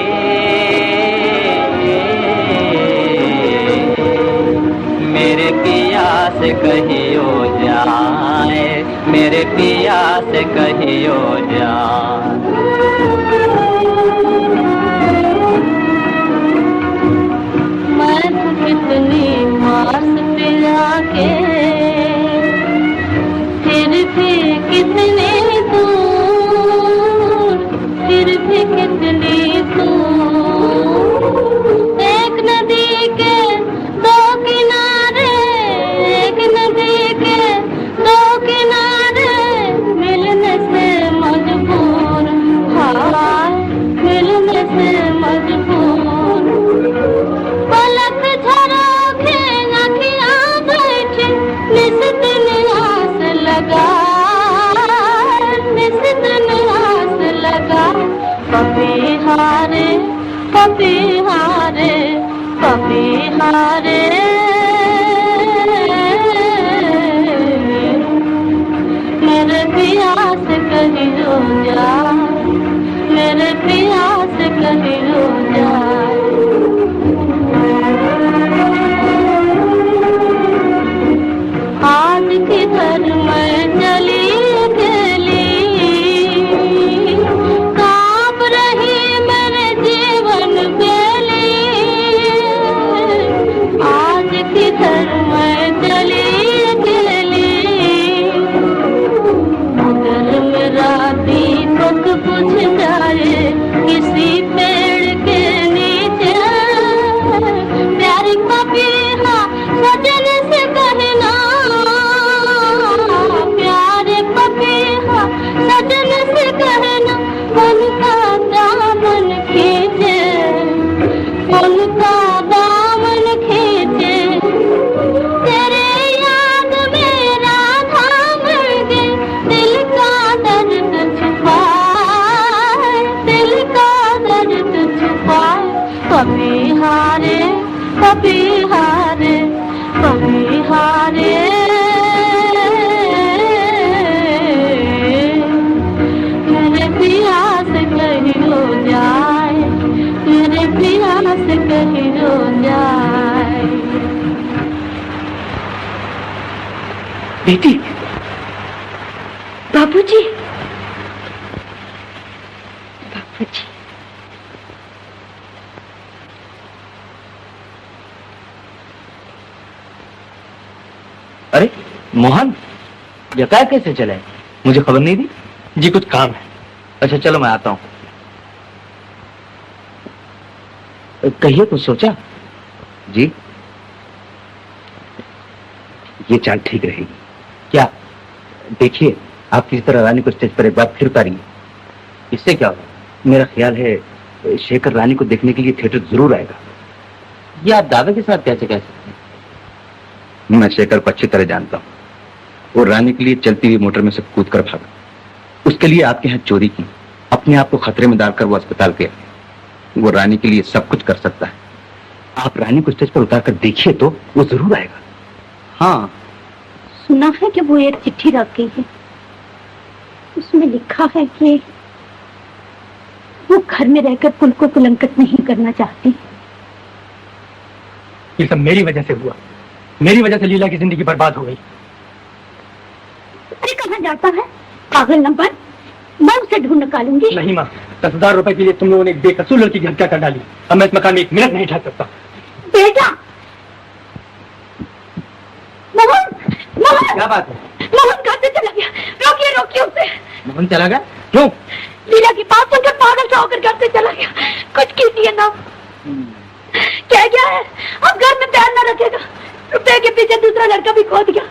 मेरे पिया से कहियो जाए, मेरे पिया से कहियो जाए। मैं तो कितनी पास पिया के फिर भी कितने दूर, फिर भी कितनी दूर। एक नदी के दो किनारे, एक नदी के दो किनारे मिलने से मजबूर, हाँ मिलने से मजबूर। पलक झरोखे अखियाँ बैठी निस दिन आस लगा, निस दिन आस लगा। पपीहारे पपीहारे पपीहारे मेरे पिया से कहियो जाए, मेरे पिया से कहियो जाए। आज किधर मैं चली गली, कांप रही मेरे जीवन बेली। आज किधर मैं चली गली, अगर मेरा दीपक बुझ जाए किसी पेड़ के नीचे। प्यारी पपीहा सजन से कहना, प्यारे पपीहा सजन से कहना। उनका दामन खींचे, उनका दामन खींचे। तेरे याद में राधा मर गई, दिल का दर्द छुपाए, दिल का दर्द छुपाए। पपीहारे पपीहारे पपीहारे मेरे पिया से कहियो जाए, मेरे पिया से कहियो जाए। बेटी, बाबूजी, बाबूजी। अरे मोहन, यकार कैसे चले? मुझे खबर नहीं दी। जी कुछ काम है। अच्छा चलो मैं आता हूँ। कहिए कुछ सोचा? जी ये चाल ठीक रहेगी। क्या? देखिए, आप किसी तरह रानी को स्टेज पर एक बार फिर उतारिए। इससे क्या होगा? मेरा ख्याल है शेखर रानी को देखने के लिए थिएटर जरूर आएगा। ये आप दावे के साथ कैसे कह सकते हैं? मैं शेखर को अच्छी तरह जानता हूँ। वो रानी के लिए चलती हुई मोटर में से कूद कर भागा, उसके लिए आपके यहाँ चोरी की, अपने आप को खतरे में डालकर वो अस्पताल गया। वो रानी के लिए सब कुछ कर सकता है। आप रानी को स्टेज पर उतार कर देखिए तो वो जरूर आएगा। हाँ, सुना है कि वो एक चिट्ठी रख गई है, उसमें लिखा है कि वो घर में रहकर कुल को कुलंकित नहीं करना चाहती। ये सब मेरी वजह से हुआ, मेरी वजह से लीला की जिंदगी बर्बाद हो गई। अरे कहाँ जाता है पागल नंबर, मैं उसे ढूंढ निकालूंगी। नहीं माँ, 10,000 रुपए के लिए तुम लोगों ने एक बेकसूर लड़की की हत्या कर डाली। अब मैं इस मकान में 1 मिनट नहीं ठहर सकता। बेटा, मोहन, मोहन, क्या बात है? मोहन घर से चला गया। रोकिए रोकिए उसे। मोहन चला गया? क्यों? लीला की बात सुनकर पागल सा होकर घर से चला गया। कुछ कीजिए ना। क्या गया है? अब घर में पैर न रखेगा। रुपए के पीछे दूसरा लड़का भी खोद गया।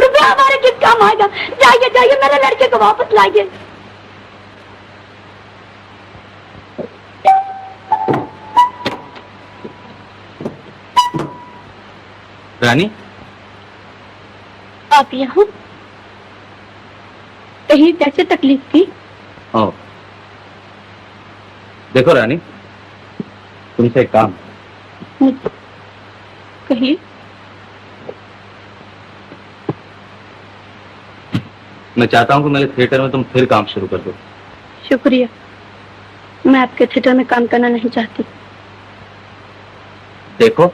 रुपया हमारे किस काम आएगा? जाइए जाइए, मेरे लड़के को वापस लाइए। रानी, आप यहाँ? कहीं कैसे तकलीफ थी? ओ, देखो रानी, तुमसे एक काम। कहिए। मैं चाहता हूँ कि मेरे थिएटर में तुम फिर काम शुरू कर दो। शुक्रिया, मैं आपके थिएटर में काम करना नहीं चाहती। देखो,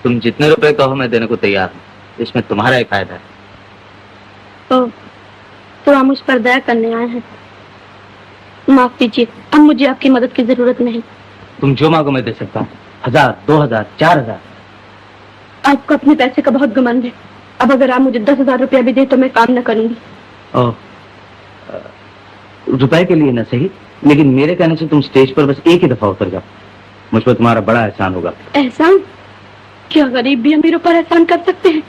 तुम जितने रुपए कहो मैं देने को तैयार हूँ, इसमें तुम्हारा ही फायदा है। ओह, तो आप मुझ पर दया करने आए हैं। माफ कीजिए, अब मुझे आपकी मदद की जरूरत नहीं। तुम जो मांगो मैं दे सकता हूँ। 1000, 2000, 4000। आपको अपने पैसे का बहुत घमंड है। अब अगर आप मुझे 10,000 रुपया भी दे तो मैं काम न करूंगी। ओह, रुपए के लिए न सही, लेकिन मेरे कहने से तुम स्टेज पर बस एक ही दफा उतर जाओ, मुझ पर तुम्हारा बड़ा एहसान होगा। एहसान? क्या गरीब भी अमीरों पर एहसान कर सकते हैं?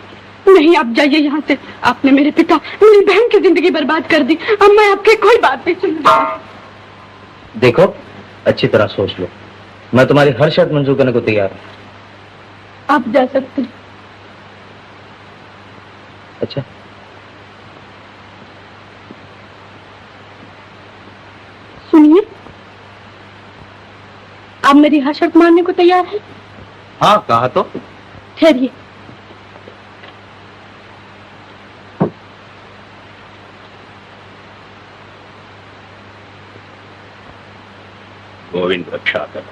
नहीं, आप जाइए यहाँ से। आपने मेरे पिता, मेरी बहन की जिंदगी बर्बाद कर दी। अब मैं आपकी कोई बात नहीं सुनूंगी। देखो, अच्छी तरह सोच लो, मैं तुम्हारी हर शर्त मंजूर करने को तैयार हूँ। आप जा सकते हैं। अच्छा, सुनिए, आप मेरी हर शर्त मानने को तैयार हैं? हाँ, कहा तो। ठहरिए। गोविंद रक्षा कर।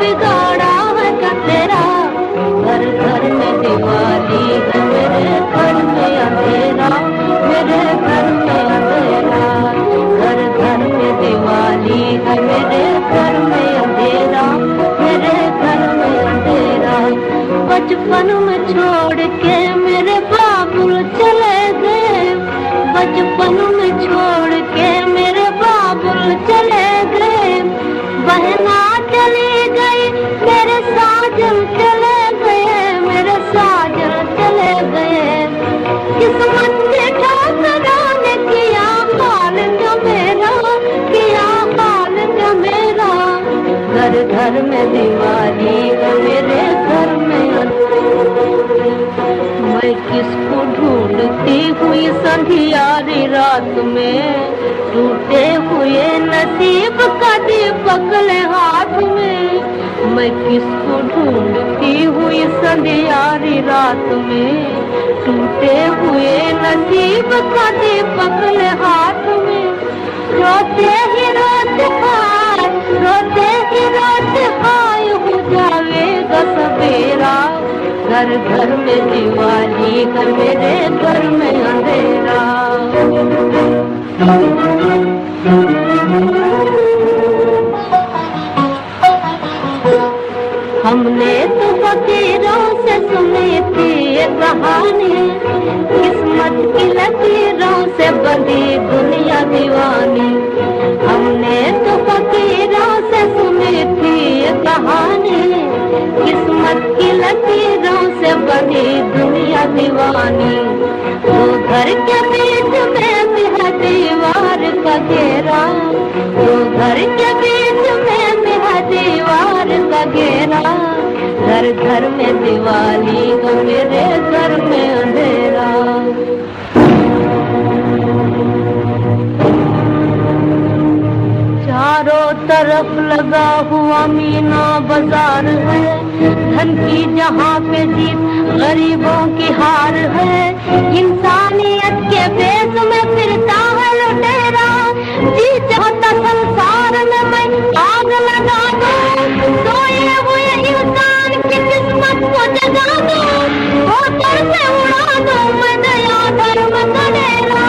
बिगाड़ा है क्या तेरा? घर घर में दिवाली है, मेरे घर में अंधेरा, मेरे घर में अंधेरा। घर घर में दिवाली है, मेरे घर में अंधेरा, मेरे घर में अंधेरा। बचपन में छोड़ के मेरे बाबुल चले गए, बचपन में छोड़ के मेरे बाबुल चले गए। बहना चली गई, मेरे साजन चले गए, मेरे साजन चले गए। किस्मत ने ठोकरा ने किया हाल जो मेरा, किया हाल जो मेरा। घर घर में दिवाली है, मेरे घर में मैं किसको ढूंढती हुई संधियारी रात में, टूटे हुए नसीब का दीपक ले हाथ में। मैं किसको ढूंढती हुई संधियारी रात में, टूटे हुए नसीब का दीपक ले हाथ में। रोते ही रोते हाय, रोते ही रोते हाय हो जाएगा सवेरा। घर घर में दिवाली है, मेरे घर में अंधेरा। हमने तो फकीरों से सुनी थी ये कहानी, किस्मत की लकीरों से बंधी दुनिया दीवानी। हमने तो फकीरों से सुनी थी ये कहानी, किस्मत की लकीरों से बंधी दुनिया दीवानी। वो घर के बीच में भी है दीवार का घेरा, वो घर के बीच में भी है दीवार का घेरा। घर घर में दिवाली है, मेरे घर में अंधेरा। चारों तरफ लगा हुआ मीना बाजार है, धन की जहाँ पे जीत गरीबों की हार है। इंसानियत के बेस में फिरता है लुटेरा, जी चाहता संसार में मैं आग लगा दूं। सोए हुए इंसान की किस्मत को जगा दूं, होकर से उड़ा दूं मैं दया धर्म करेगा।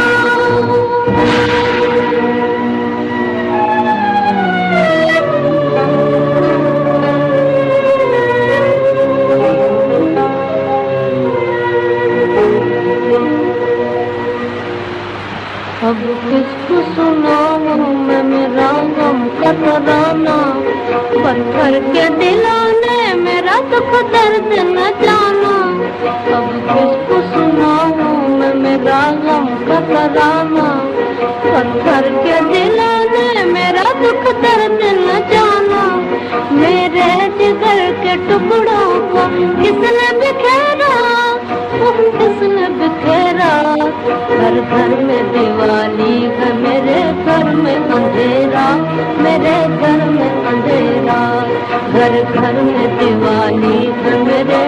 अब किसको सुनाऊं मैं मेरा गम का तराना, पत्थर के दिलाने मेरा दुख दर्द न जाना। अब किसको सुनाऊं मैं मेरा गम का तराना, पत्थर के दिलाने मेरा दुख दर्द न जाना। मेरे जिगर के टुकड़ों को किसने बिखेरा, किसने बिखेरा। घर घर में दिवाली है, मेरे घर में अंधेरा, मेरे घर में अंधेरा। घर घर में दिवाली है, मेरे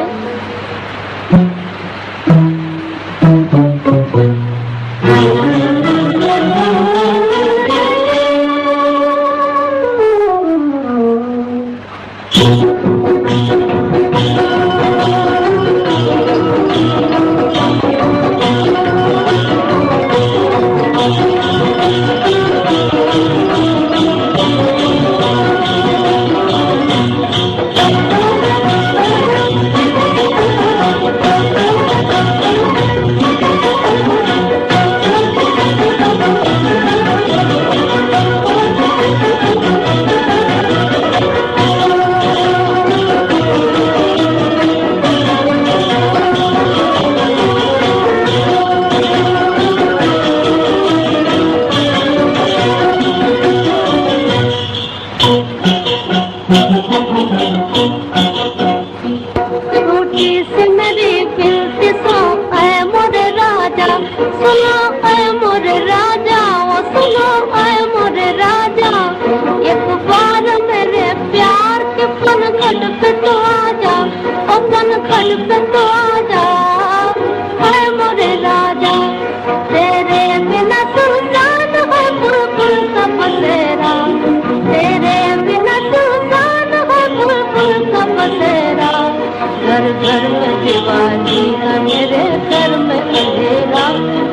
में दिवाली है मेरे घर में अंधेरा,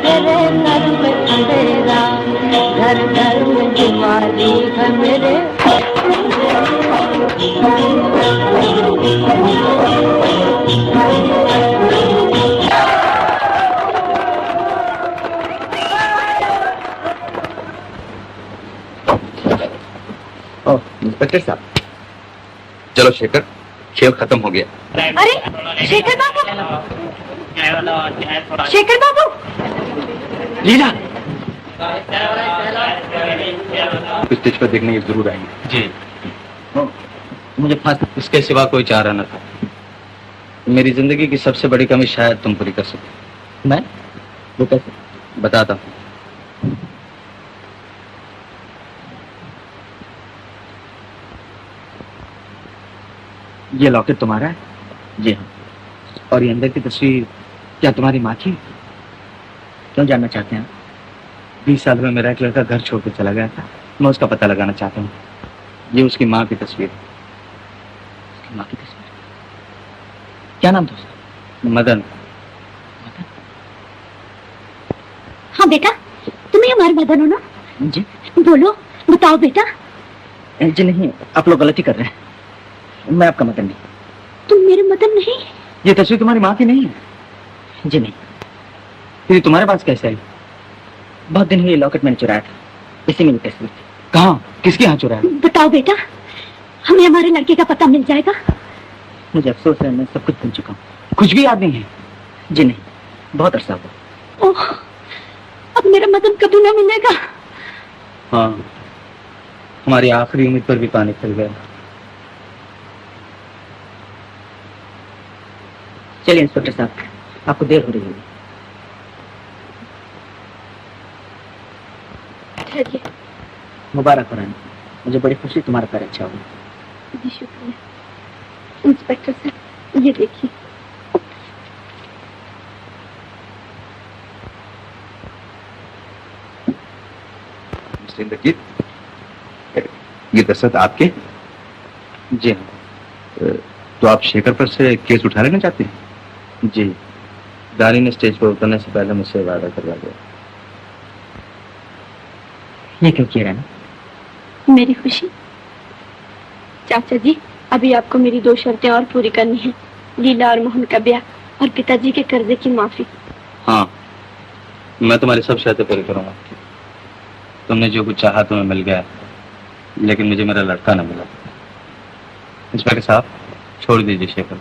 मेरे घर में अंधेरा, घर घर में दिवाली है मेरे। इंस्पेक्टर साहब, चलो शेखर, खेल खत्म हो गया। अरे शेखर बाबू, शेखर बाबू, लीला स्टेज पर देखने जरूर आएंगे। जी, मुझे फांसी इसके सिवा कोई चारा न था। मेरी जिंदगी की सबसे बड़ी कमी शायद तुम पूरी कर सको। मैं वो कैसे? बताता हूँ। ये लॉकेट तुम्हारा है? जी हाँ। और ये अंदर की तस्वीर क्या तुम्हारी माँ की? क्यों जानना चाहते हैं? 20 साल में मेरा एक लड़का घर छोड़ के चला गया था, मैं उसका पता लगाना चाहता हूँ। ये उसकी माँ की तस्वीर। उसकी माँ की तस्वीर? क्या नाम था उसका? मदन। हाँ बेटा, तुम्हें हमारे मदन हो ना? जी बोलो, बताओ बेटा। जी नहीं, आप लोग गलती कर रहे हैं, मैं आपका मदन नहीं। तुम मेरे मदन नहीं? ये तस्वीर तुम्हारी माँ की नहीं है? जी नहीं। फिर तुम्हारे पास कैसे आई? बहुत दिन हुए ये लॉकेट मैंने चुराया था, इसी में ये तस्वीर थी। कहाँ, किसके यहाँ चुराया? बताओ बेटा, हमें हमारे लड़के का पता मिल जाएगा। मुझे अफसोस है, मैं सब कुछ भूल चुका हूँ। कुछ भी याद नहीं है? जी नहीं, बहुत अरसा हुआ। ओह, अब मेरा मदन कभी ना मिलेगा। हाँ, हमारी आखिरी उम्मीद पर भी पानी फिर गया। चलिए इंस्पेक्टर साहब, आपको देर हो रही होगी। ठहरिए। मुबारक हो रानी, मुझे बड़ी खुशी तुम्हारा कार्य अच्छा हुआ। जी शुक्रिया। इंस्पेक्टर साहब, ये देखिए। मिस्टर इंद्रजीत, ये दस्तखत आपके? जी हाँ। तो आप शेखर पर से केस उठा लेना चाहते हैं? जी, दानी ने स्टेज पर उतरने से पहले मुझसे वादा करवा दिया। ये क्यों किया रानी? मेरी खुशी। चाचा जी, अभी आपको मेरी 2 शर्तें और पूरी करनी है। लीला और मोहन का ब्याह और पिताजी के कर्जे की माफी। हाँ, मैं तुम्हारी सब शर्तें पूरी करूंगा। तुमने जो कुछ चाहा तुम्हें मिल गया, लेकिन मुझे मेरा लड़का न मिला। इंस्पेक्टर साहब, छोड़ दीजिए शेखर।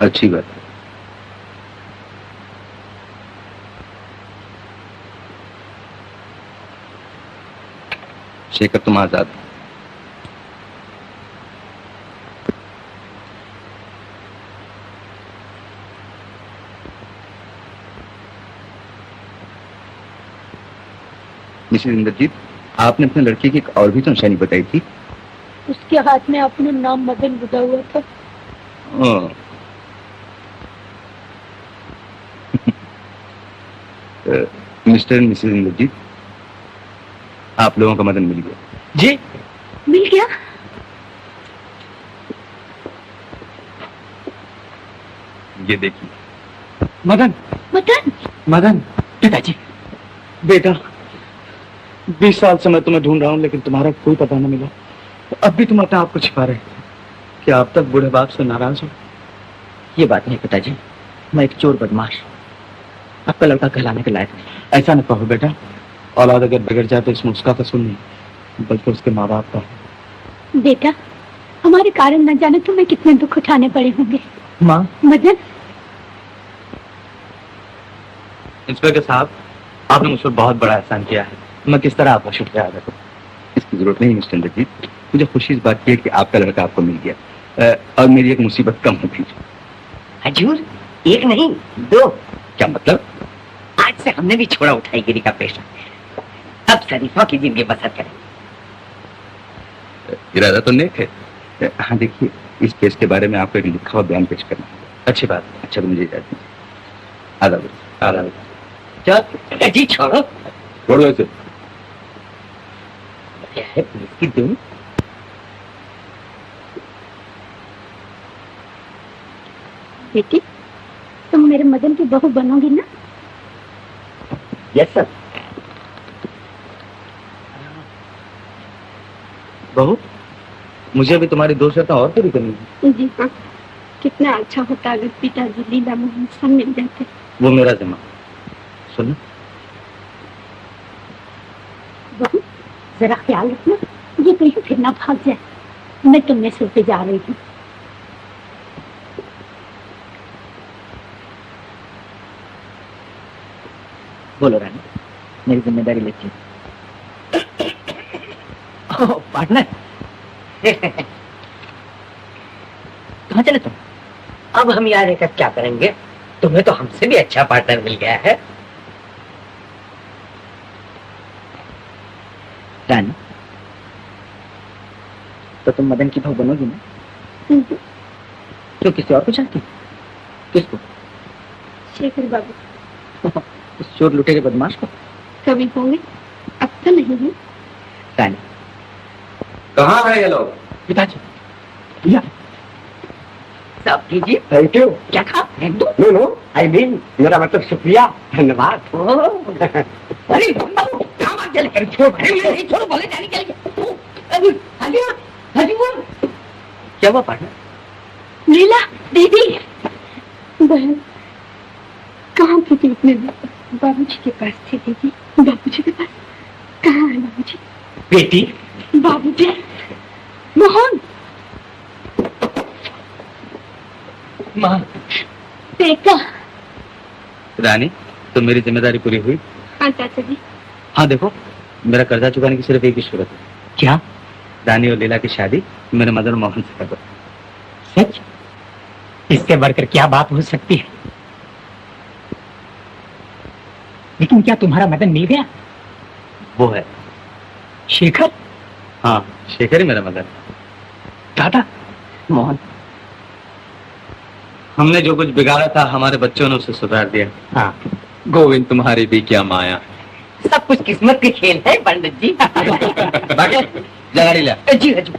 अच्छी बात है। शेखर, तुम आजाद हो। मिसेस इंद्रजीत, आपने अपने लड़के की एक और भी तो निशानी बताई थी। उसके हाथ में अपना नाम मदन बुधा हुआ था। मिस्टर एंड मिसेस इंद्रजीत, आप लोगों का मदन मिल गया। जी, मिल गया? ये देखिए। मदन, मदन, मदन, पिताजी, बेटा, 20 साल से मैं तुम्हें ढूंढ रहा हूँ, लेकिन तुम्हारा कोई पता न मिला। अब भी तुम अपने आप को छिपा रहे हो। क्या आप तक बूढ़े बाप से नाराज हो? ये बात नहीं पिताजी, मैं एक चोर बदमाश, आपका लड़का कहलाने के लायक नहीं। ऐसा न कहो बेटा, औलाद अगर बिगड़ जाए तो इसमें उसका कसूर नहीं, बल्कि उसके माँ बाप का है। बेटा, हमारे कारण न जाने तुम्हें कितने दुख उठाने पड़े होंगे। माँ, मदन, इंस्पेक्टर साहब, आपने मुझ पर बहुत बड़ा एहसान किया है। मैं किस तरह आपका शुक्रिया अदा करूं? इसकी जरूरत नहीं मिस्टर इंद्रजीत, मुझे खुशी इस बात की है कि आपका लड़का आपको मिल गया और मेरी एक मुसीबत कम हो गई। हजूर, एक नहीं 2। क्या मतलब? आज से हमने भी छोड़ा उठाईगिरी का पेशा। अब शरीफों की जिंदगी बसर करें। इरादा तो नेक है। हाँ देखिए, इस केस के बारे में आपको एक लिखा हुआ बयान पेश करना है। अच्छी बात। अच्छा, तो मुझे इजाजत दीजिए। आदाब। आदाब। चल जी, छोड़ो। छोड़ो इसे। क्या है पुलिस की धुन? बेटी, तुम मेरे मदन की बहू बनोगी ना? Yes sir. बहू, मुझे भी तुम्हारी 2 शर्तें और पूरी करनी है। जी हाँ। कितना अच्छा होता अगर पिताजी लीला मोहन सब मिल जाते। वो मेरा जिम्मा। सुनो, बहू जरा ख्याल रखना, ये कहीं फिर ना भाग जाए। मैं तो मैसूर पे जा रही हूँ। बोलो रानी, मेरी जिम्मेदारी लेती हूँ। पार्टनर कहाँ चले तुम? अब हम यहाँ रहकर क्या करेंगे? तुम्हें तो हमसे भी अच्छा पार्टनर मिल गया है। रानी, तो तुम मदन की बहू बनोगी ना? तो किसी और को चाहती? किसको? शेखर बाबू। उस चोर लुटेरे बदमाश को? कभी होंगे, अब तो नहीं है। रानी, कहाँ है ये लोग? पिताजी, या सब कीजिए। Thank you. क्या खा? फेंक दो। नो नो, आई मीन मेरा मतलब शुक्रिया, धन्यवाद। अरे बाबू, कहाँ भाग चले? अरे छोड़, अरे मैं नहीं छोड़ो, बोले जाने के लिए। अरे हाजी, हाजी बोल। क्या हुआ पार्टनर? लीला दीदी, बहन कहाँ थी तुम इतने दिन? बाबूजी के पास थी दीदी। बाबूजी के पास? कहाँ है बाबूजी? बेटी, बाबूजी, मोहन, माँ, बेटा। रानी, तो मेरी जिम्मेदारी पूरी हुई? हाँ चाचा जी। हाँ देखो, मेरा कर्जा चुकाने की सिर्फ एक ही सूरत है। क्या? रानी और लीला की शादी मेरे मदन मोहन से कर दो। सच? इससे बढ़कर क्या बात हो सकती है? लेकिन क्या तुम्हारा मदन मिल गया? वो है। शेखर? हाँ, शेखर ही मेरा मदन। दादा, मोहन, हमने जो कुछ बिगाड़ा था हमारे बच्चों ने उसे सुधार दिया। हाँ, गोविंद, तुम्हारी भी क्या माया। सब कुछ किस्मत के खेल है पंडित जी। बाकी जगाड़ी ला। जी हजूर।